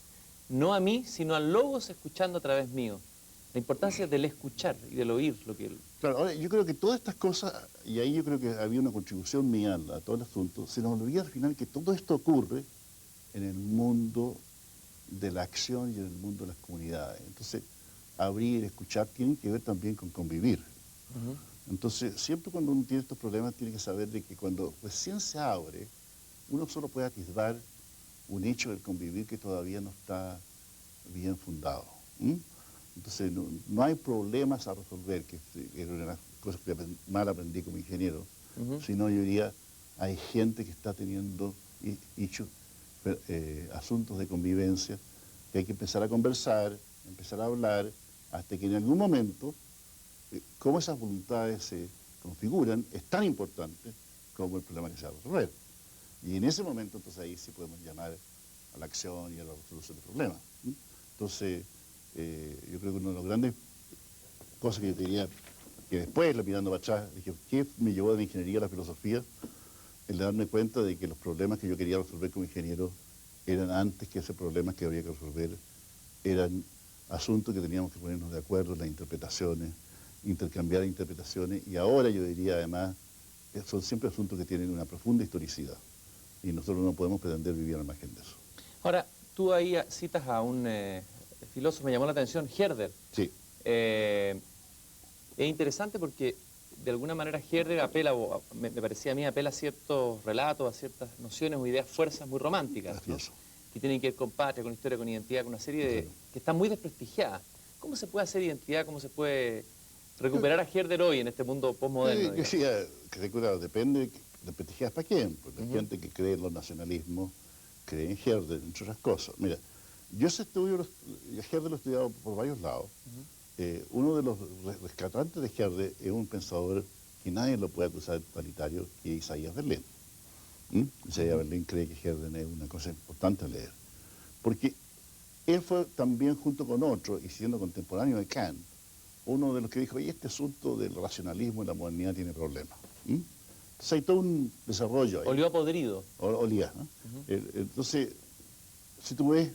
no a mí, sino al logos escuchando a través mío. La importancia del escuchar y del oír lo que... Claro, ahora yo creo que todas estas cosas, y ahí yo creo que había una contribución mía a todo el asunto, se nos olvida al final que todo esto ocurre en el mundo de la acción y en el mundo de las comunidades. Entonces, abrir, escuchar, tienen que ver también con convivir. Ujú. Entonces, siempre cuando uno tiene estos problemas, tiene que saber de que cuando recién se abre, uno solo puede atisbar un hecho del convivir que todavía no está bien fundado. ¿M? Entonces, no hay problemas a resolver, que era una de las cosas que mal aprendí como ingeniero, Ujú. sino yo diría, hay gente que está teniendo asuntos de convivencia que hay que empezar a conversar, empezar a hablar, hasta que en algún momento, cómo esas voluntades se configuran, es tan importante como el problema que se va a resolver. Y en ese momento, entonces ahí sí podemos llamar a la acción y a la resolución del problema. Entonces, yo creo que una de las grandes cosas que yo te diría, que después, mirando para atrás, dije, ¿qué me llevó de la ingeniería a la filosofía? El darme cuenta de que los problemas que yo quería resolver como ingeniero eran antes que ese problema que habría que resolver, eran asuntos que teníamos que ponernos de acuerdo en las interpretaciones, intercambiar interpretaciones, y ahora yo diría además, son siempre asuntos que tienen una profunda historicidad, y nosotros no podemos pretender vivir al margen de eso. Ahora, tú ahí citas a un filósofo, me llamó la atención, Herder. Sí. Es interesante porque de alguna manera Herder apela, o me parecía a mí, apela a ciertos relatos, a ciertas nociones o ideas, fuerzas muy románticas, ¿no? Que tienen que ver con patria, con historia, con identidad, con una serie de... que están muy desprestigiadas. ¿Cómo se puede hacer identidad? ¿Cómo se puede recuperar a Herder hoy en este mundo postmoderno? Que depende de prestigiar para quién. Pues la gente que cree en los nacionalismos cree en Herder, entre otras cosas. Mira, yo ese estudio, Herder lo he estudiado por varios lados. Uno de los rescatantes de Herder es un pensador que nadie lo puede acusar de totalitario, que es Isaías Berlín. Isaías Berlín cree que Herder es una cosa importante a leer. Porque él fue también, junto con otro, y siendo contemporáneo de Kant, uno de los que dijo, oye, este asunto del racionalismo y la modernidad tiene problemas. Entonces hay todo un desarrollo ahí. Olió a podrido. Olía. ¿No? Entonces, si tú ves,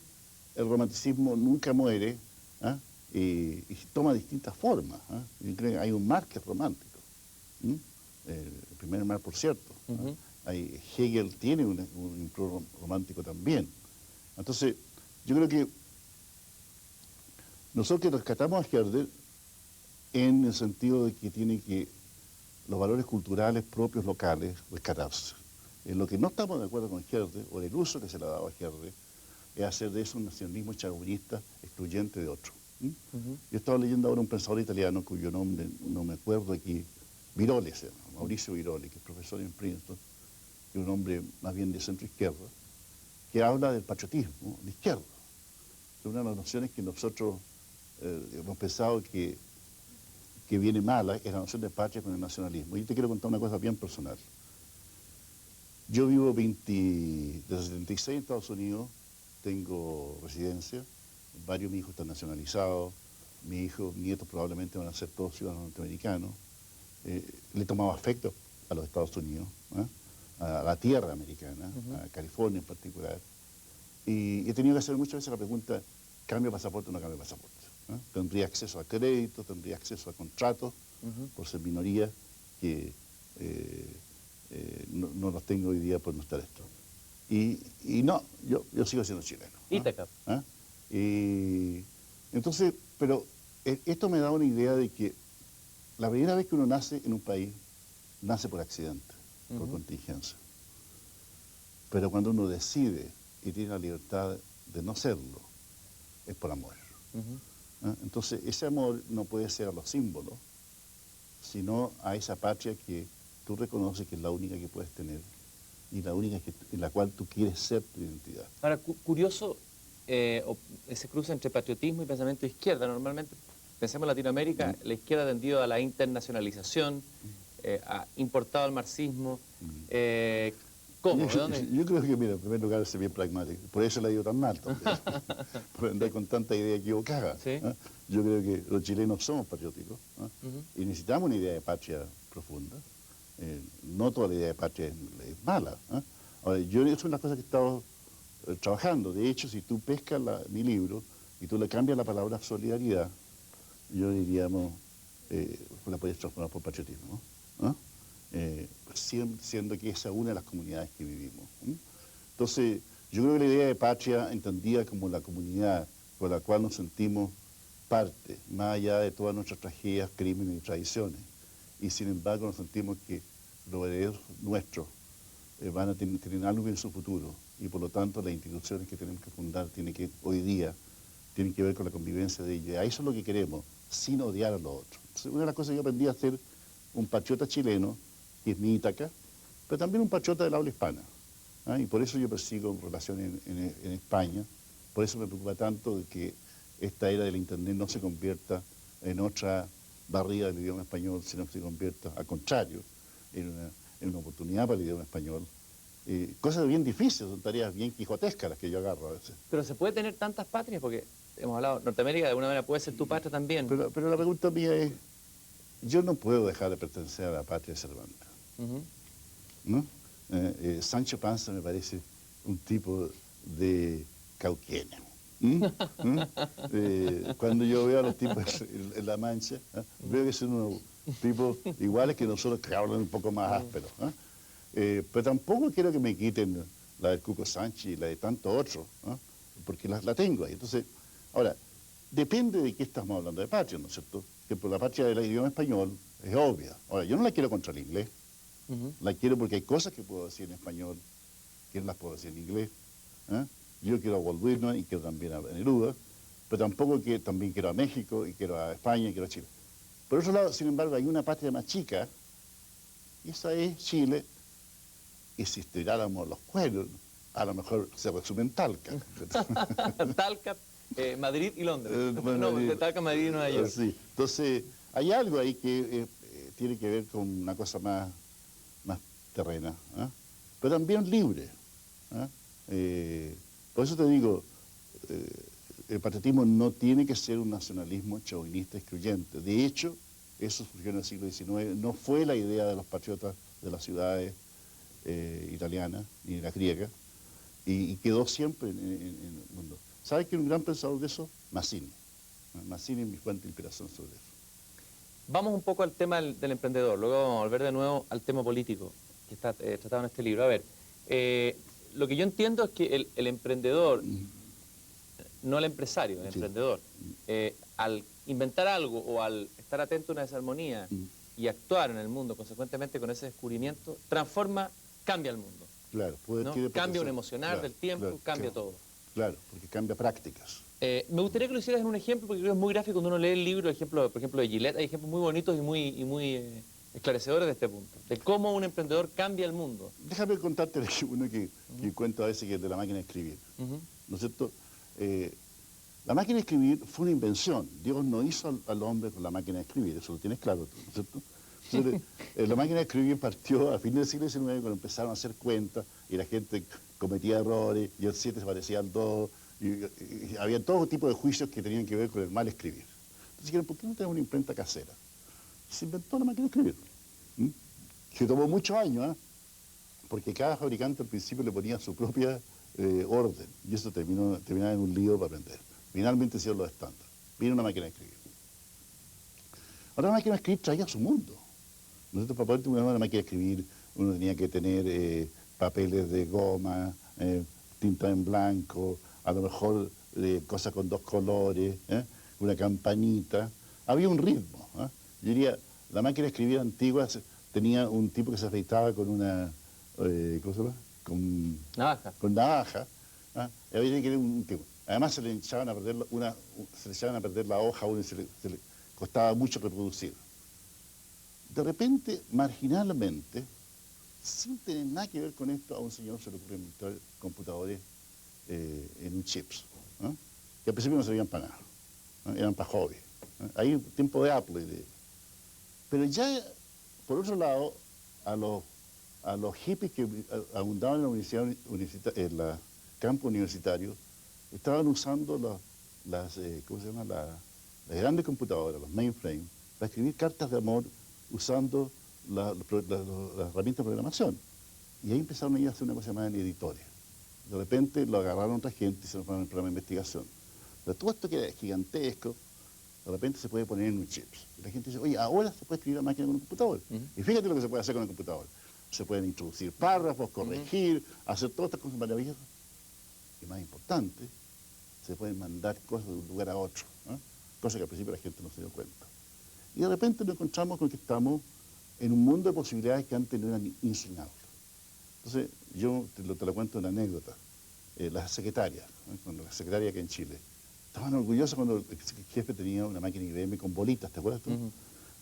el romanticismo nunca muere, ¿ah? Y toma distintas formas. Yo creo que hay un mar que es romántico. El primer mar, por cierto. Hegel tiene un imploro romántico también. Entonces, yo creo que nosotros que rescatamos a Herder en el sentido de que tiene que los valores culturales propios locales rescatarse. En lo que no estamos de acuerdo con Herder, o el uso que se le ha dado a Herder, es hacer de eso un nacionalismo chauvinista excluyente de otro. Yo estaba leyendo ahora un pensador italiano cuyo nombre no me acuerdo aquí, Viroli, Mauricio Viroli, que es profesor en Princeton, que es un hombre más bien de centro-izquierda, que habla del patriotismo de izquierda. Es una de las nociones que nosotros hemos pensado que viene mala, es la noción de patria con el nacionalismo. Y yo te quiero contar una cosa bien personal. Yo vivo desde 76 en Estados Unidos, tengo residencia, varios de mis hijos están nacionalizados, mis hijos, nietos probablemente van a ser todos ciudadanos norteamericanos. Le he tomado afecto a los Estados Unidos, a la tierra americana, a California en particular. Y he tenido que hacer muchas veces la pregunta, ¿cambio de pasaporte o no cambio de pasaporte? Tendría acceso a crédito, tendría acceso a contratos, por ser minoría, que no los tengo hoy día por no estar esto. Y no, yo sigo siendo chileno. Ítaca. Y entonces, pero esto me da una idea de que la primera vez que uno nace en un país, nace por accidente, por contingencia. Pero cuando uno decide y tiene la libertad de no serlo, es por amor. Entonces, ese amor no puede ser a los símbolos, sino a esa patria que tú reconoces que es la única que puedes tener y la única en la cual tú quieres ser tu identidad. Ahora, curioso ese cruce entre patriotismo y pensamiento de izquierda. Normalmente, pensemos en Latinoamérica, la izquierda ha tendido a la internacionalización, ha importado el marxismo. ¿Cómo? ¿De dónde? Yo creo que, mira, en primer lugar, es bien pragmático. Por eso le ha ido tan mal también. Por andar con tanta idea equivocada. ¿Sí? Yo creo que los chilenos somos patrióticos y necesitamos una idea de patria profunda. No toda la idea de patria es mala. Ahora, yo es una cosa que he estado trabajando. De hecho, si tú pescas mi libro y tú le cambias la palabra solidaridad, yo diríamos, la puedes transformar por patriotismo, ¿no? Siendo que esa es una de las comunidades que vivimos. Entonces, yo creo que la idea de patria, entendida como la comunidad con la cual nos sentimos parte, más allá de todas nuestras tragedias, crímenes y tradiciones. Y sin embargo nos sentimos que los herederos nuestros van a tener algo en su futuro. Y por lo tanto las instituciones que tenemos que fundar hoy día tienen que ver con la convivencia de ellos. A eso es lo que queremos, sin odiar a los otros. Entonces, una de las cosas que yo aprendí a ser un patriota chileno, que es mi Ítaca, pero también un patriota del habla hispana. ¿Ah? Y por eso yo persigo relaciones en España, por eso me preocupa tanto de que esta era del Internet no se convierta en otra barrida del idioma español, sino que se convierta, al contrario, en una oportunidad para el idioma español. Cosas bien difíciles, son tareas bien quijotescas las que yo agarro a veces. Pero se puede tener tantas patrias, porque hemos hablado, Norteamérica de alguna manera puede ser tu patria también. Pero la pregunta mía es, yo no puedo dejar de pertenecer a la patria de Cervantes. ¿No? Sancho Panza me parece un tipo de Cauquenes. Cuando yo veo a los tipos en La Mancha, veo que son unos tipos iguales que nosotros, que hablan un poco más ásperos. Pero tampoco quiero que me quiten la del Cuco Sánchez y la de tantos otros, porque la tengo ahí. Entonces, ahora, depende de qué estamos hablando de patria, ¿no es cierto? Que por la patria del idioma español es obvia. Ahora, yo no la quiero contra el inglés, la quiero porque hay cosas que puedo decir en español que no las puedo decir en inglés. Yo quiero a Walt Whitman y quiero también a Neruda, pero tampoco también quiero a México y quiero a España y quiero a Chile. Por otro lado, sin embargo, hay una patria más chica, y esa es Chile, y si estiráramos los cueros, a lo mejor se resume en Talca. Talca, Madrid y Londres. De Talca, Madrid y Nueva York. Sí. Entonces, hay algo ahí que tiene que ver con una cosa más terrena, pero también libre. Por eso te digo, el patriotismo no tiene que ser un nacionalismo chauvinista excluyente. De hecho, eso surgió en el siglo XIX, no fue la idea de los patriotas de las ciudades italianas ni de la griega, y quedó siempre en el mundo. ¿Sabes quién es un gran pensador de eso? Mazzini. Mazzini es mi fuente de inspiración sobre eso. Vamos un poco al tema del emprendedor, luego vamos a volver de nuevo al tema político que está tratado en este libro. A ver, lo que yo entiendo es que el emprendedor, no el empresario, el emprendedor, al inventar algo o al estar atento a una desarmonía y actuar en el mundo consecuentemente con ese descubrimiento, cambia el mundo. Claro, ¿no? Cambia un emocional del tiempo, cambia todo. Claro, porque cambia prácticas. Me gustaría que lo hicieras en un ejemplo, porque creo que es muy gráfico cuando uno lee el libro, por ejemplo, de Gillette, hay ejemplos muy bonitos y muy esclarecedores de este punto, de cómo un emprendedor cambia el mundo. Déjame contarte uno que cuento a veces, que es de la máquina de escribir. ¿No es cierto? La máquina de escribir fue una invención. Dios no hizo al hombre con la máquina de escribir, eso lo tienes claro, ¿no es cierto? Entonces, la máquina de escribir partió a fin del siglo XIX cuando empezaron a hacer cuentas y la gente cometía errores y el 7 se parecía al 2 y había todo tipo de juicios que tenían que ver con el mal escribir. Entonces dijeron, ¿por qué no tenemos una imprenta casera? Se inventó la máquina de escribir, que tomó muchos años, porque cada fabricante al principio le ponía su propia orden y eso terminaba en un lío para aprender. Finalmente hicieron los estándares. Vino una máquina de escribir. Ahora la máquina de escribir traía su mundo. Nosotros para poder tener una máquina de escribir uno tenía que tener papeles de goma, tinta en blanco, a lo mejor cosas con 2 colores, una campanita. Había un ritmo. Yo diría, la máquina de escribir antigua tenía un tipo que se afeitaba con una, ¿cómo se llama? Con navaja. Con navaja. Y había que tener un tipo. Además se le echaban a perder la hoja a uno y se le costaba mucho reproducir. De repente, marginalmente, sin tener nada que ver con esto, a un señor se le ocurrió inventar computadores en un chips, que al principio no servían para nada, eran para hobby. Ahí tiempo de Apple. Pero ya, por otro lado, a los hippies que abundaban en el campo universitario, estaban usando las grandes computadoras, los mainframes, para escribir cartas de amor usando las herramientas de programación. Y ahí empezaron a ir a hacer una cosa más en editores. De repente lo agarraron otra gente y se lo fueron al programa de investigación. Pero todo esto que era gigantesco, de repente se puede poner en un chip. Y la gente dice, oye, ahora se puede escribir a máquina con un computador. Y fíjate lo que se puede hacer con el computador. Se pueden introducir párrafos, corregir, hacer todas estas cosas maravillosas. Y más importante, se pueden mandar cosas de un lugar a otro. cosa que al principio la gente no se dio cuenta. Y de repente nos encontramos con que estamos en un mundo de posibilidades que antes no eran insoñables. Entonces, yo te lo cuento una anécdota. La secretaria, cuando la secretaria acá en Chile, estaban orgullosos cuando el jefe tenía una máquina IBM con bolitas, ¿te acuerdas tú?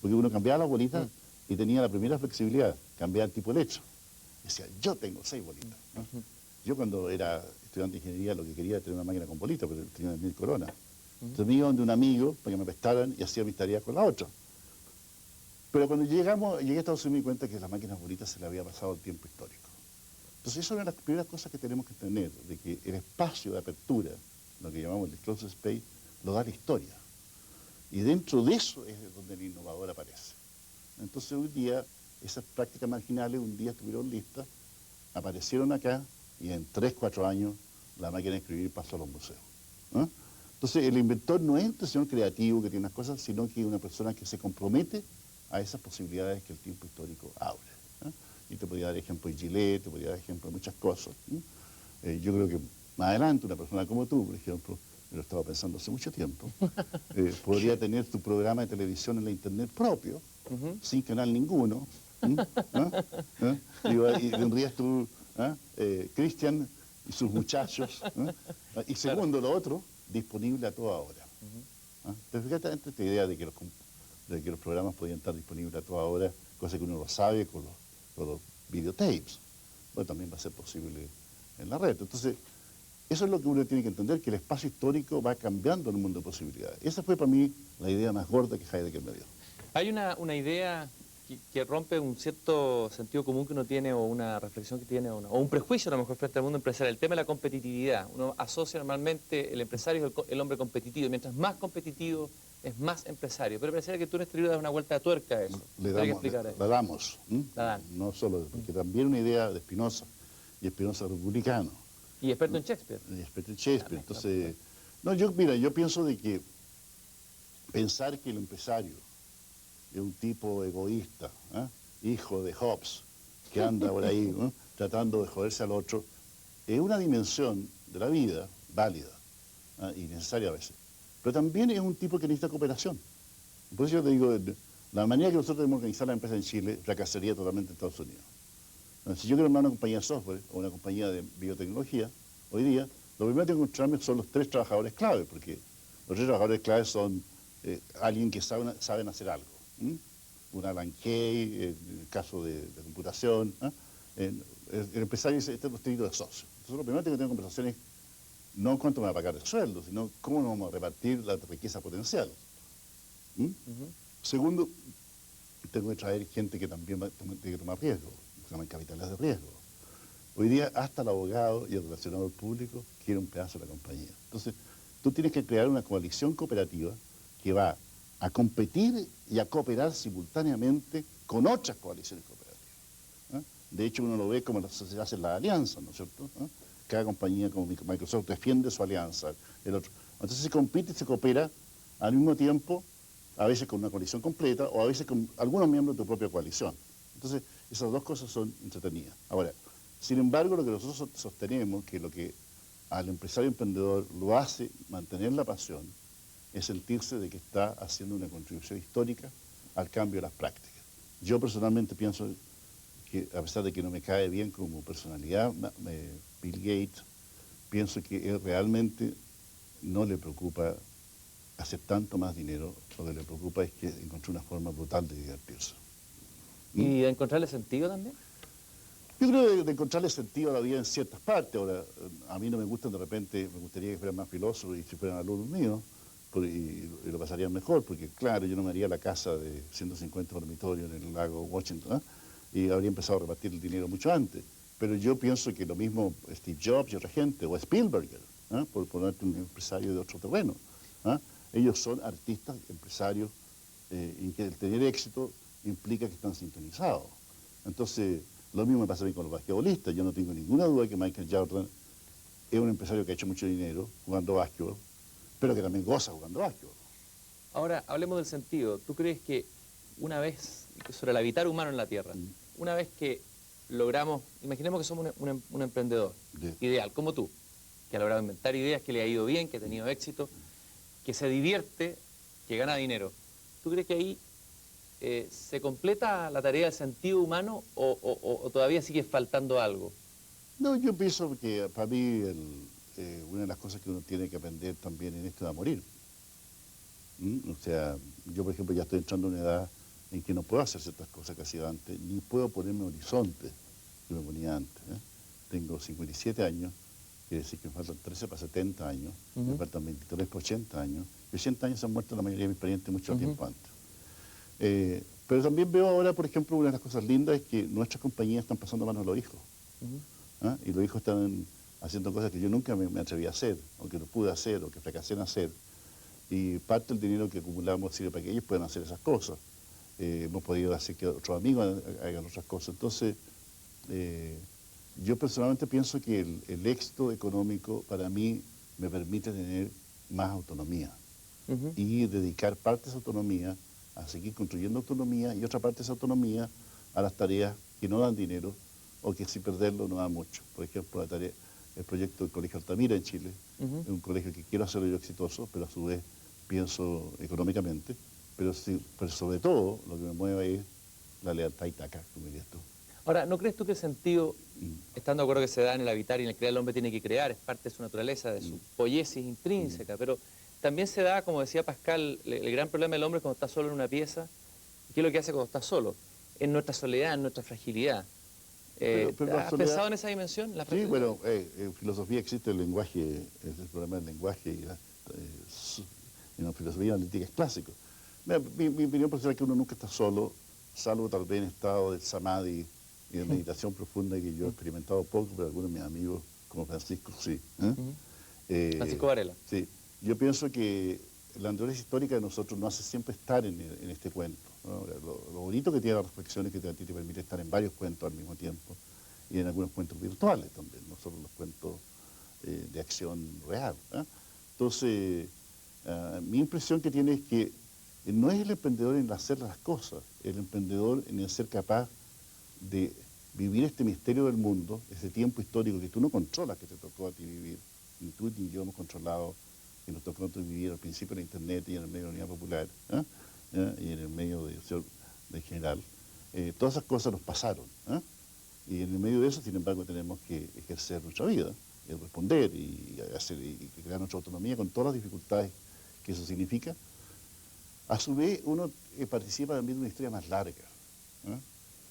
Porque uno cambiaba las bolitas y tenía la primera flexibilidad, cambiar el tipo de lecho. Decía, yo tengo 6 bolitas, ¿no? Yo cuando era estudiante de ingeniería lo que quería era tener una máquina con bolitas, pero tenía 1000 coronas. Entonces me iba donde un amigo para que me prestaran y hacía mis tareas con la otra. Pero cuando llegué a Estados Unidos me di cuenta que las máquinas bonitas se le había pasado el tiempo histórico. Entonces esa es una de las primeras cosas que tenemos que tener, de que el espacio de apertura, lo que llamamos el closed space, lo da la historia. Y dentro de eso es donde el innovador aparece. Entonces hoy día esas prácticas marginales un día estuvieron listas, aparecieron acá y en 3, 4 años la máquina de escribir pasó a los museos, ¿no? Entonces el inventor no es un señor creativo que tiene unas cosas, sino que es una persona que se compromete a esas posibilidades que el tiempo histórico abre, ¿no? Y te podría dar ejemplo de Gillette, te podría dar ejemplo de muchas cosas, ¿no? Yo creo que más adelante una persona como tú, por ejemplo, me lo estaba pensando hace mucho tiempo, podría tener tu programa de televisión en la internet propio, sin canal ninguno, y tendrías tú, Cristian y sus muchachos, y segundo, lo otro, disponible a toda hora. Pero fíjate esta idea de que los programas podían estar disponibles a toda hora, cosa que uno lo sabe con los videotapes. Bueno, también va a ser posible en la red. Entonces, eso es lo que uno tiene que entender, que el espacio histórico va cambiando en el mundo de posibilidades. Esa fue para mí la idea más gorda que Heidegger me dio. Hay una idea que rompe un cierto sentido común que uno tiene, o una reflexión que tiene, o un prejuicio a lo mejor frente al mundo empresarial, el tema de la competitividad. Uno asocia normalmente el empresario es el hombre competitivo, y mientras más competitivo es más empresario. Pero pareciera que tú en este libro das una vuelta de tuerca a eso. La damos, La dan. no solo, porque también una idea de Spinoza, y Spinoza republicano. Y experto en Shakespeare. Y experto en Shakespeare. Entonces, no, yo pienso de que pensar que el empresario es un tipo egoísta, hijo de Hobbes, que anda por ahí tratando de joderse al otro, es una dimensión de la vida válida y necesaria a veces. Pero también es un tipo que necesita cooperación. Por eso yo te digo, la manera que nosotros debemos organizar la empresa en Chile fracasaría totalmente en Estados Unidos. Si yo quiero armar una compañía de software o una compañía de biotecnología, hoy día, lo primero que tengo que encontrarme son los 3 trabajadores clave, porque los 3 trabajadores clave son alguien que saben hacer algo. Un Alan Kay, en el caso de computación, el empresario dice, este es nuestro de socio. Entonces lo primero que tengo que tener conversaciones no en cuánto me va a pagar el sueldo, sino cómo nos vamos a repartir la riqueza potencial. Segundo, tengo que traer gente que también tiene que tomar riesgo, se llaman capitales de riesgo. Hoy día hasta el abogado y el relacionador público quiere un pedazo de la compañía. Entonces, tú tienes que crear una coalición cooperativa que va a competir y a cooperar simultáneamente con otras coaliciones cooperativas. De hecho, uno lo ve como se hacen las alianzas, ¿no es cierto? Cada compañía como Microsoft defiende su alianza, el otro. Entonces se compite y se coopera al mismo tiempo, a veces con una coalición completa o a veces con algunos miembros de tu propia coalición. Entonces, esas dos cosas son entretenidas. Ahora, sin embargo, lo que nosotros sostenemos, que lo que al empresario emprendedor lo hace mantener la pasión, es sentirse de que está haciendo una contribución histórica al cambio de las prácticas. Yo personalmente pienso que, a pesar de que no me cae bien como personalidad, Bill Gates, pienso que él realmente no le preocupa hacer tanto más dinero, lo que le preocupa es que encontró una forma brutal de divertirse. ¿Y de encontrarle sentido también? Yo creo de encontrarle sentido a la vida en ciertas partes. Ahora, a mí no me gustan de repente, me gustaría que fueran más filósofos y si fueran alumnos míos, y lo pasarían mejor, porque claro, yo no me haría la casa de 150 dormitorios en el lago Washington, y habría empezado a repartir el dinero mucho antes. Pero yo pienso que lo mismo Steve Jobs y otra gente, o Spielberg, por ponerte un empresario de otro terreno, ellos son artistas, empresarios, y que el tener éxito implica que están sintonizados. Entonces, lo mismo me pasa a mí con los basquetbolistas. Yo no tengo ninguna duda que Michael Jordan es un empresario que ha hecho mucho dinero jugando básquetbol, pero que también goza jugando básquetbol. Ahora, hablemos del sentido. ¿Tú crees que una vez, sobre el habitar humano en la Tierra, una vez que logramos, imaginemos que somos un emprendedor ideal, como tú, que ha logrado inventar ideas, que le ha ido bien, que ha tenido éxito, que se divierte que gana dinero. ¿Tú crees que ahí se completa la tarea del sentido humano o todavía sigue faltando algo? No, yo pienso que para mí una de las cosas que uno tiene que aprender también en esto es a morir. O sea, yo por ejemplo ya estoy entrando en una edad en que no puedo hacer ciertas cosas que hacía antes, ni puedo ponerme horizontes que me ponía antes. Tengo 57 años, quiere decir que me faltan 13 para 70 años, me faltan 23 para 80 años, y 80 años se han muerto la mayoría de mis parientes mucho tiempo antes. Pero también veo ahora, por ejemplo, una de las cosas lindas es que nuestras compañías están pasando manos a los hijos. Y los hijos están haciendo cosas que yo nunca me atreví a hacer, o que no pude hacer, o que fracasé en hacer. Y parte del dinero que acumulamos sirve para que ellos puedan hacer esas cosas. Hemos podido hacer que otros amigos hagan otras cosas. Entonces, yo personalmente pienso que el éxito económico para mí me permite tener más autonomía y dedicar parte de esa autonomía a seguir construyendo autonomía y otra parte de esa autonomía a las tareas que no dan dinero o que sin perderlo no dan mucho. Por ejemplo, el proyecto del Colegio Altamira en Chile, es un colegio que quiero hacerlo yo exitoso, pero a su vez pienso económicamente, pero sobre todo lo que me mueve es la lealtad Ítaca, como dirías tú. Ahora, ¿no crees tú que el sentido, estando de acuerdo que se da en el habitar y en el crear, el hombre tiene que crear, es parte de su naturaleza, de su poiesis intrínseca, pero también se da, como decía Pascal, el gran problema del hombre es cuando está solo en una pieza? ¿Qué es lo que hace cuando está solo? En nuestra soledad, en nuestra fragilidad. Pero ¿Has pensado en esa dimensión? La sí, bueno, en filosofía existe el lenguaje, es el problema del lenguaje y en la filosofía analítica es clásico. Mira, mi opinión personal es que uno nunca está solo, salvo tal vez en estado de samadhi y de meditación profunda que yo he experimentado poco, pero algunos de mis amigos, como Francisco, sí. Francisco Varela. Sí, yo pienso que la naturaleza histórica de nosotros nos hace siempre estar en este cuento, ¿no? Lo bonito que tiene la reflexión es que a ti te permite estar en varios cuentos al mismo tiempo y en algunos cuentos virtuales también, no solo los cuentos de acción real. Entonces, mi impresión que tiene es que no es el emprendedor en hacer las cosas, el emprendedor en el ser capaz de vivir este misterio del mundo, ese tiempo histórico que tú no controlas, que te tocó a ti vivir, ni tú ni yo hemos controlado, que nos tocó a nosotros vivir al principio de la Internet y en el medio de la Unidad Popular, y en el medio de general. Todas esas cosas nos pasaron. Y en el medio de eso, sin embargo, tenemos que ejercer nuestra vida, y responder y crear nuestra autonomía con todas las dificultades que eso significa. A su vez, uno participa también de una historia más larga.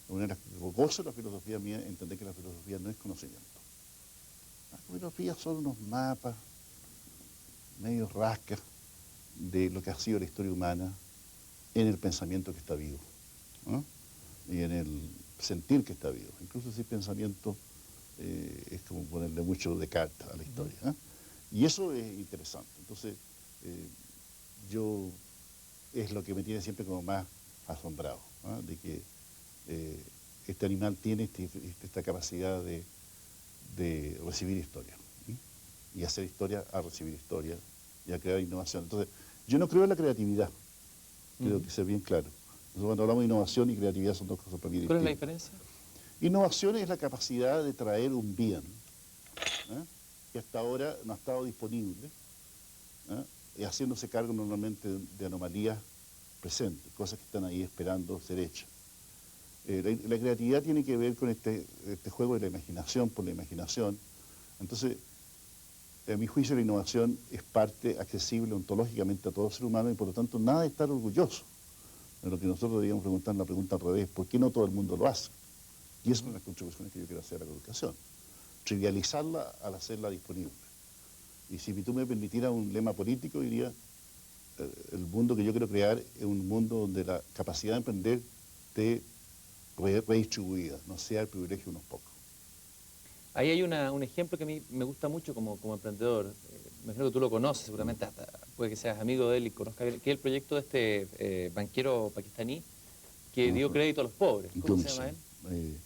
Una de las cosas de la filosofía mía es entender que la filosofía no es conocimiento. La filosofía son unos mapas medio rascas de lo que ha sido la historia humana en el pensamiento que está vivo, y en el sentir que está vivo. Incluso ese pensamiento es como ponerle mucho de carta a la historia. Y eso es interesante. Entonces, es lo que me tiene siempre como más asombrado, de que este animal tiene esta capacidad de recibir historia, y hacer historia a recibir historia y a crear innovación. Entonces, yo no creo en la creatividad, creo que sea bien claro. Nosotros cuando hablamos de innovación y creatividad son dos cosas para mí distintas. ¿Cuál es la diferencia? Innovación es la capacidad de traer un bien que hasta ahora no ha estado disponible, y haciéndose cargo normalmente de anomalías presentes, cosas que están ahí esperando ser hechas. La creatividad tiene que ver con este juego de la imaginación por la imaginación. Entonces, a mi juicio, la innovación es parte accesible ontológicamente a todo ser humano y por lo tanto nada de estar orgulloso. De lo que nosotros deberíamos preguntar la pregunta al revés, ¿por qué no todo el mundo lo hace? Y esa es una de las contribuciones que yo quiero hacer a la educación. Trivializarla al hacerla disponible. Y si tú me permitieras un lema político, diría, el mundo que yo quiero crear es un mundo donde la capacidad de emprender esté redistribuida, no sea el privilegio de unos pocos. Ahí hay un ejemplo que a mí me gusta mucho como emprendedor. Me imagino que tú lo conoces, seguramente hasta puede que seas amigo de él y conozcas bien, que es el proyecto de este banquero pakistaní que dio crédito a los pobres. ¿Cómo se llama él?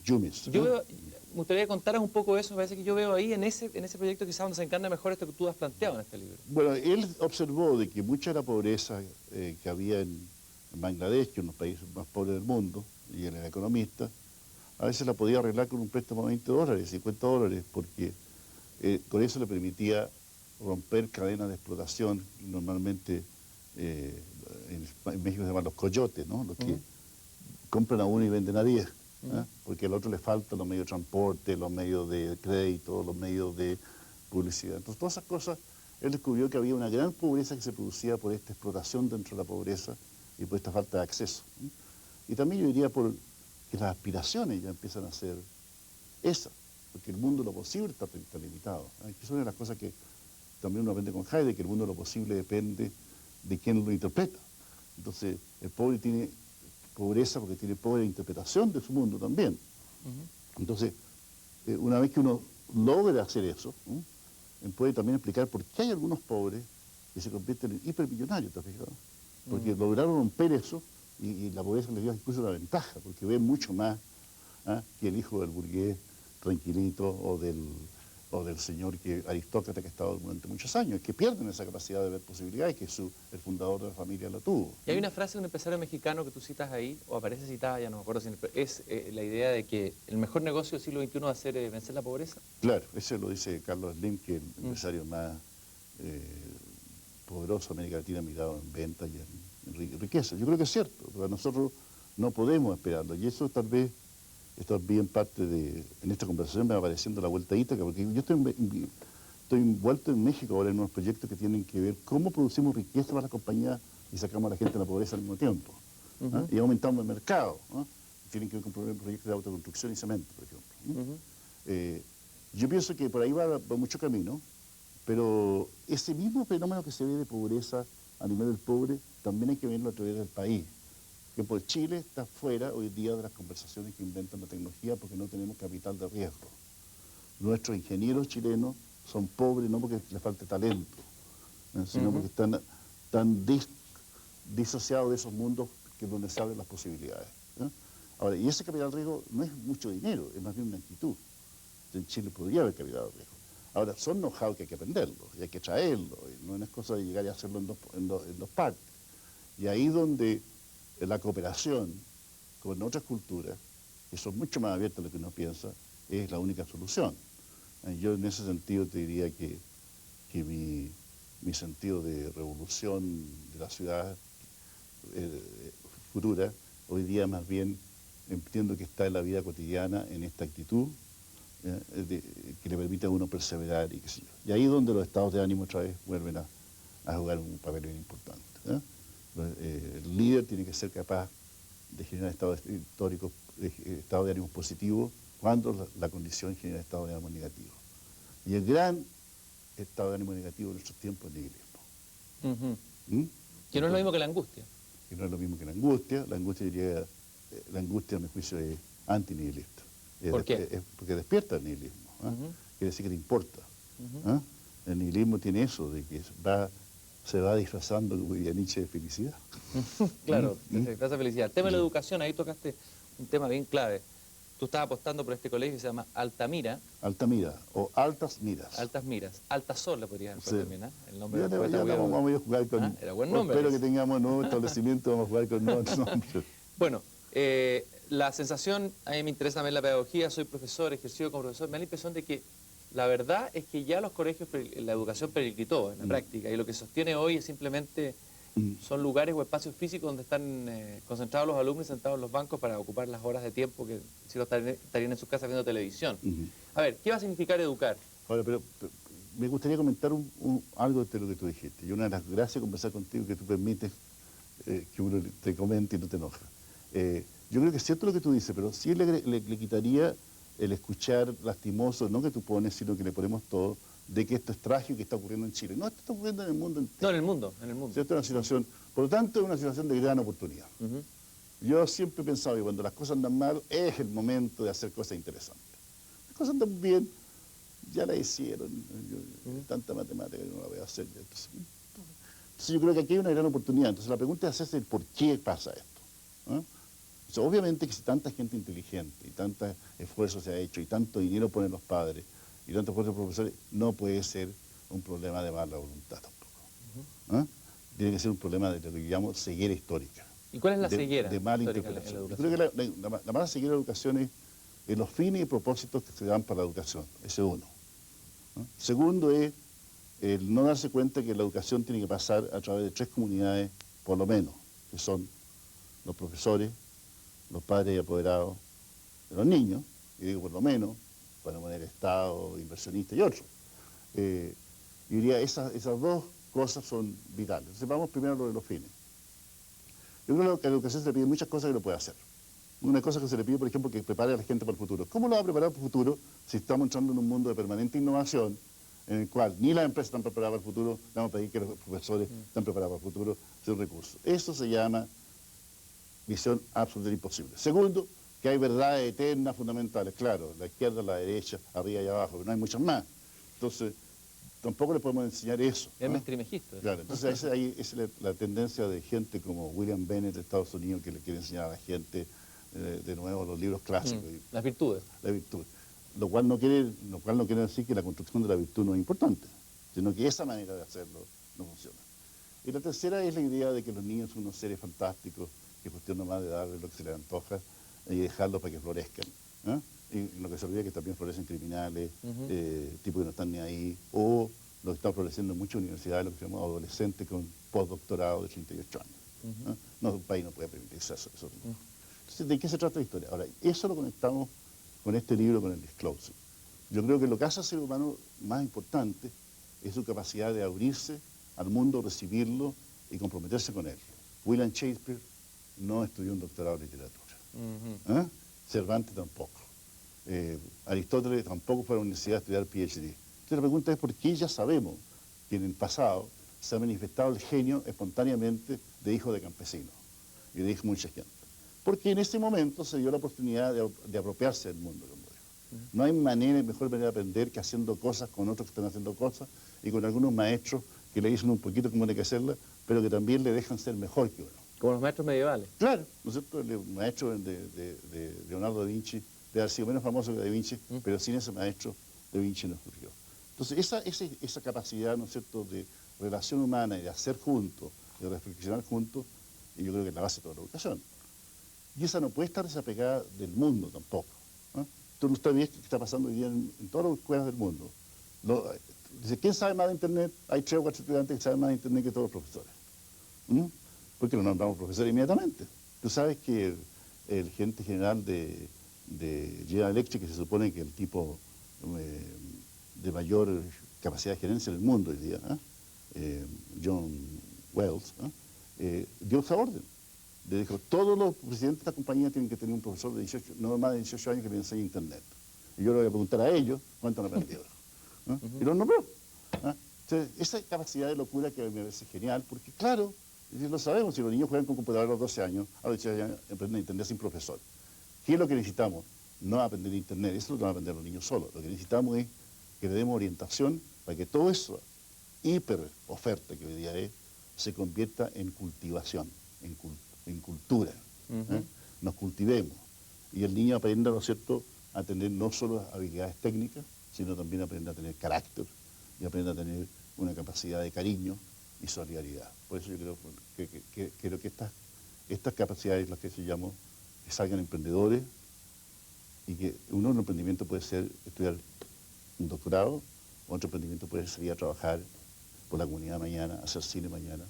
Yumis. Me gustaría que contaras un poco eso. Parece que yo veo ahí en ese proyecto quizás donde se encarna mejor esto que tú has planteado en este libro. Bueno, él observó de que mucha de la pobreza que había en Bangladesh, que es uno de los países más pobres del mundo, y él era economista, a veces la podía arreglar con un préstamo de $20, $50, porque con eso le permitía romper cadenas de explotación normalmente en México se llaman los coyotes, ¿no? Los que compran a uno y venden a 10, porque al otro le faltan los medios de transporte, los medios de crédito, los medios de publicidad. Entonces, todas esas cosas, él descubrió que había una gran pobreza que se producía por esta explotación dentro de la pobreza y por esta falta de acceso. Y también yo diría por que las aspiraciones ya empiezan a ser esas, porque el mundo de lo posible está limitado. Que es una de las cosas que también uno aprende con Heidegger, que el mundo de lo posible depende de quién lo interpreta. Entonces, el pobre tiene pobreza porque tiene pobre interpretación de su mundo también. Entonces, una vez que uno logra hacer eso, puede también explicar por qué hay algunos pobres que se convierten en hipermillonarios, ¿te has fijado? Porque lograron romper eso y la pobreza les dio incluso una ventaja, porque ven mucho más que el hijo del burgués tranquilito o del señor aristócrata que ha estado durante muchos años, que pierden esa capacidad de ver posibilidades que el fundador de la familia la tuvo. Y hay una frase de un empresario mexicano que tú citas ahí, o aparece citada, ya no me acuerdo si es la idea de que el mejor negocio del siglo XXI va a ser vencer la pobreza. Claro, eso lo dice Carlos Slim, que es el empresario más poderoso de América Latina, mirado en ventas y en riqueza. Yo creo que es cierto, pero nosotros no podemos esperarlo, y eso tal vez esto es bien parte de, en esta conversación me va apareciendo la vuelta a Ítaca, porque yo estoy envuelto en México ahora en unos proyectos que tienen que ver cómo producimos riqueza para las compañías y sacamos a la gente de la pobreza al mismo tiempo. Y aumentamos el mercado. Tienen que ver con proyectos de autoconstrucción y cemento, por ejemplo. Yo pienso que por ahí va mucho camino, pero ese mismo fenómeno que se ve de pobreza a nivel del pobre, también hay que verlo a través del país. Que por Chile está fuera hoy día de las conversaciones que inventan la tecnología porque no tenemos capital de riesgo. Nuestros ingenieros chilenos son pobres no porque les falte talento, sino porque están disociados de esos mundos que donde se abren las posibilidades. Ahora, y ese capital de riesgo no es mucho dinero, es más bien una actitud. En Chile podría haber capital de riesgo. Ahora, son know-how que hay que aprenderlo, y hay que traerlo, y no es cosa de llegar y hacerlo en dos partes. Y ahí donde la cooperación con otras culturas, que son mucho más abiertas a lo que uno piensa, es la única solución. Yo en ese sentido te diría que mi sentido de revolución de la ciudad futura, hoy día más bien entiendo que está en la vida cotidiana, en esta actitud que le permite a uno perseverar y qué sé yo. Y ahí es donde los estados de ánimo otra vez vuelven a jugar un papel bien importante. El líder tiene que ser capaz de generar estados históricos, estados de ánimo positivos, cuando la condición genera estado de ánimo negativo. Y el gran estado de ánimo negativo en nuestros tiempos es el nihilismo. Que no es lo mismo que la angustia. Que no es lo mismo que la angustia. La angustia, a mi juicio, es antinihilista. ¿Por qué? Porque despierta el nihilismo. Quiere decir que te importa. El nihilismo tiene eso, de que se va disfrazando, como diría Nietzsche, de felicidad. Claro, se disfraza de felicidad. El tema de la educación, ahí tocaste un tema bien clave. Tú estás apostando por este colegio que se llama Altamira. Altamira, o Altas Miras. Altas Miras. Altasol le podrías haber puesto también, El nombre ya del poeta vamos a jugar con... Era buen nombre. Espero que tengamos nuevo establecimiento, vamos a jugar con nuevos nombres. Bueno, la sensación, a mí me interesa también la pedagogía, soy profesor, ejercido como profesor, me da la impresión de que la verdad es que ya los colegios, la educación periclitó en la práctica, y lo que sostiene hoy es simplemente, son lugares o espacios físicos donde están concentrados los alumnos y sentados en los bancos para ocupar las horas de tiempo que si no estarían en sus casas viendo televisión. A ver, ¿qué va a significar educar? Ahora, pero me gustaría comentar algo de lo que tú dijiste. Y una de las gracias de conversar contigo que tú permites que uno te comente y no te enoja. Yo creo que es cierto lo que tú dices, pero sí le quitaría el escuchar lastimoso, no que tú pones, sino que le ponemos todo, de que esto es trágico y que está ocurriendo en Chile. No, esto está ocurriendo en el mundo entero. No, en el mundo, en el mundo. ¿Cierto? Una situación, por lo tanto, es una situación de gran oportunidad. Yo siempre he pensado que cuando las cosas andan mal, es el momento de hacer cosas interesantes. Las cosas andan bien, ya la hicieron. Tanta matemática que no la voy a hacer. Entonces, yo creo que aquí hay una gran oportunidad. Entonces, la pregunta es hacerse el por qué pasa esto. Entonces, obviamente que si tanta gente inteligente y tanto esfuerzo se ha hecho y tanto dinero ponen los padres y tanto esfuerzo de los profesores, no puede ser un problema de mala voluntad tampoco. Tiene que ser un problema de lo que llamamos ceguera histórica. ¿Y cuál es la ceguera de mala interpretación? Yo creo que la mala ceguera de la educación es en los fines y propósitos que se dan para la educación. Ese es uno. Segundo es el no darse cuenta que la educación tiene que pasar a través de 3 comunidades, por lo menos, que son los profesores, los padres y apoderados de los niños, y digo por lo menos, para poner Estado, inversionista y otros. Yo diría, esas 2 cosas son vitales. Entonces vamos primero a lo de los fines. Yo creo que a la educación se le pide muchas cosas que no puede hacer. Una cosa que se le pide, por ejemplo, que prepare a la gente para el futuro. ¿Cómo lo va a preparar para el futuro si estamos entrando en un mundo de permanente innovación en el cual ni las empresas están preparadas para el futuro, vamos a pedir que los profesores estén preparados para el futuro sin recursos? Eso se llama visión absolutamente imposible. Segundo, que hay verdades eternas fundamentales. Claro, la izquierda, la derecha, arriba y abajo, pero no hay muchas más. Entonces, tampoco le podemos enseñar eso. Es mestrimejista. Claro, entonces ahí es la tendencia de gente como William Bennett de Estados Unidos, que le quiere enseñar a la gente de nuevo los libros clásicos. Las virtudes. La virtud. Lo cual no quiere decir que la construcción de la virtud no es importante, sino que esa manera de hacerlo no funciona. Y la tercera es la idea de que los niños son unos seres fantásticos, que es cuestión nomás de darles lo que se les antoja y dejarlos para que florezcan. Y lo que se olvida es que también florecen criminales, tipos que no están ni ahí, o lo que está floreciendo en muchas universidades, lo que se llama adolescentes con postdoctorado de 38 años. No, un país no puede permitirse eso. Entonces, ¿de qué se trata la historia? Ahora, eso lo conectamos con este libro, con el Disclosure. Yo creo que lo que hace al ser humano más importante es su capacidad de abrirse al mundo, recibirlo y comprometerse con él. William Shakespeare no estudió un doctorado en literatura. Cervantes tampoco. Aristóteles tampoco fue a la universidad a estudiar PhD. Entonces la pregunta es por qué ya sabemos que en el pasado se ha manifestado el genio espontáneamente de hijo de campesinos y de hijo de mucha gente. Porque en ese momento se dio la oportunidad de apropiarse del mundo, como digo. No hay mejor manera de aprender que haciendo cosas con otros que están haciendo cosas y con algunos maestros que le dicen un poquito cómo hay que hacerla, pero que también le dejan ser mejor que uno. Como los maestros medievales. Claro, ¿no es cierto? El maestro de Leonardo da Vinci debe haber sido menos famoso que Da Vinci, pero sin ese maestro Da Vinci no surgió. Entonces esa capacidad, ¿no es cierto?, de relación humana y de hacer juntos, de reflexionar juntos, y yo creo que es la base de toda la educación. Y esa no puede estar desapegada del mundo tampoco. Tú no estás viendo qué está pasando hoy día en todas las escuelas del mundo. Dice, ¿quién sabe más de Internet? Hay 3 o 4 estudiantes que saben más de Internet que todos los profesores. ¿Por qué no nombramos profesores inmediatamente? Tú sabes que el gerente general de General Electric, que se supone que es el tipo de mayor capacidad de gerencia del mundo hoy día, John Wells, dio esa orden. Le dijo, todos los presidentes de esta compañía tienen que tener un profesor de 18, no más de 18 años que le enseñe Internet. Y yo le voy a preguntar a ellos cuánto han aprendido. Y los nombró. Entonces, esa capacidad de locura que me parece genial, porque claro, lo sabemos, si los niños juegan con computador a los 12 años, a los 18 años aprenden Internet sin profesor. ¿Qué es lo que necesitamos? No aprender Internet, eso lo van a aprender los niños solos. Lo que necesitamos es que le demos orientación para que todo eso, hiper oferta que hoy día es, se convierta en cultivación, en cultura. Nos cultivemos. Y el niño aprenda, ¿no es cierto?, a tener no solo habilidades técnicas, sino también aprenda a tener carácter y aprenda a tener una capacidad de cariño y solidaridad. Por eso yo creo que estas capacidades, las que se llaman, que salgan emprendedores, y que uno de los emprendimientos puede ser estudiar un doctorado, otro emprendimiento puede salir a trabajar por la comunidad mañana, hacer cine mañana,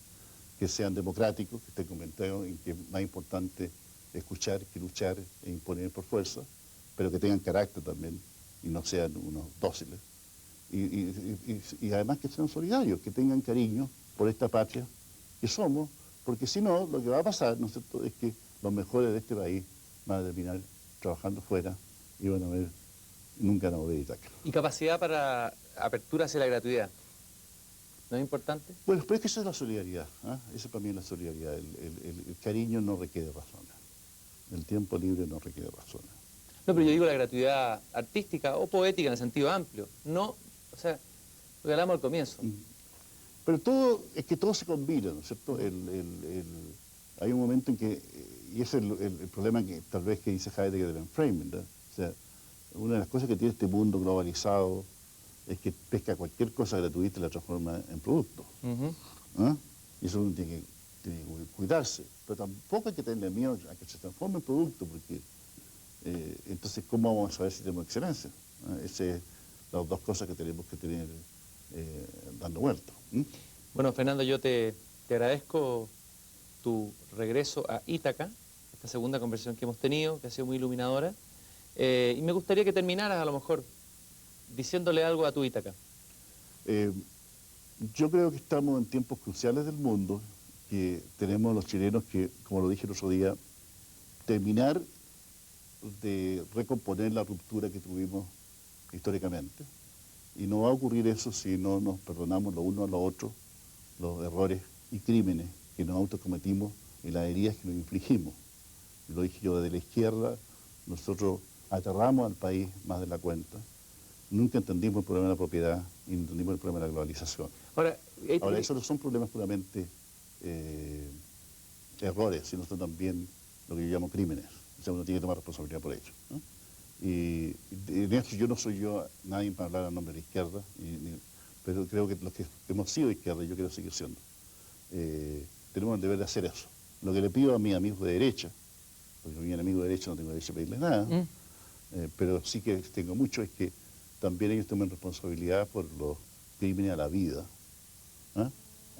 que sean democráticos, que estén convencidos en que es más importante escuchar que luchar e imponer por fuerza, pero que tengan carácter también y no sean unos dóciles. Y además que sean solidarios, que tengan cariño por esta patria que somos, porque si no, lo que va a pasar, ¿no es cierto?, es que los mejores de este país van a terminar trabajando fuera y van a ver, nunca van a volver a Itaca. ¿Y capacidad para apertura hacia la gratuidad? ¿No es importante? Bueno, pero es que eso es la solidaridad. Eso para mí es la solidaridad. El cariño no requiere razones. El tiempo libre no requiere razones. No, pero yo digo la gratuidad artística o poética en el sentido amplio. No, o sea, lo que hablamos al comienzo. Pero es que todo se combina, ¿no es cierto? Hay un momento en que, y ese es el problema que tal vez que dice Heidegger del enframing, ¿verdad? O sea, una de las cosas que tiene este mundo globalizado es que pesca cualquier cosa gratuita y la transforma en producto. Y eso uno tiene que cuidarse. Pero tampoco hay que tenerle miedo a que se transforme en producto, porque entonces, ¿cómo vamos a saber si tenemos excelencia? Esas son las 2 cosas que tenemos que tener dando vueltas. Bueno, Fernando, yo te agradezco tu regreso a Ítaca, esta segunda conversación que hemos tenido, que ha sido muy iluminadora. Y me gustaría que terminaras, a lo mejor, diciéndole algo a tu Ítaca. Yo creo que estamos en tiempos cruciales del mundo, que tenemos los chilenos que, como lo dije el otro día, terminar de recomponer la ruptura que tuvimos históricamente. Y no va a ocurrir eso si no nos perdonamos los unos a los otros los errores y crímenes que nos autocometimos y las heridas que nos infligimos. Lo dije yo, desde la izquierda, nosotros aterramos al país más de la cuenta. Nunca entendimos el problema de la propiedad y no entendimos el problema de la globalización. Ahora, Esos no son problemas puramente errores, sino son también lo que yo llamo crímenes. O sea, uno tiene que tomar responsabilidad por ello, ¿no? Y en esto yo no soy nadie para hablar a nombre de la izquierda, pero creo que los que hemos sido izquierda, y yo quiero seguir siendo, tenemos el deber de hacer eso. Lo que le pido a mis amigos de derecha, porque a mi enemigo de derecha no tengo derecho a pedirles nada, pero sí que tengo mucho, es que también ellos tomen responsabilidad por los crímenes a la vida, ¿eh?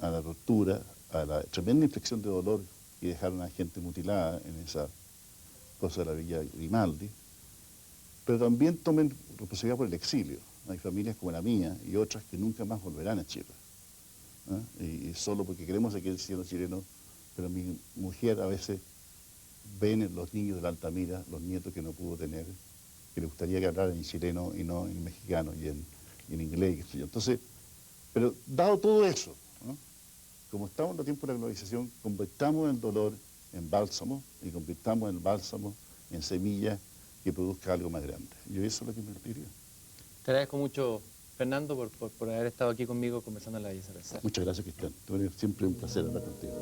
A la tortura, a la tremenda inflicción de dolor que dejaron a gente mutilada en esa cosa de la Villa Grimaldi, pero también tomen responsabilidad por el exilio. Hay familias como la mía y otras que nunca más volverán a Chile, ¿eh? Y solo porque queremos seguir siendo chilenos, pero mi mujer a veces ven en los niños de la Altamira, los nietos que no pudo tener, que le gustaría que hablaran en chileno y no en mexicano y en inglés. Qué sé yo. Entonces, pero dado todo eso, ¿no? Como estamos en los tiempos de la globalización, convirtamos el dolor en bálsamo y convirtamos el bálsamo en semilla que produzca algo más grande. Yo eso es lo que me diría. Te agradezco mucho, Fernando, por haber estado aquí conmigo conversando en la Belleza Pensar. Muchas gracias, Cristian. Siempre un placer hablar contigo.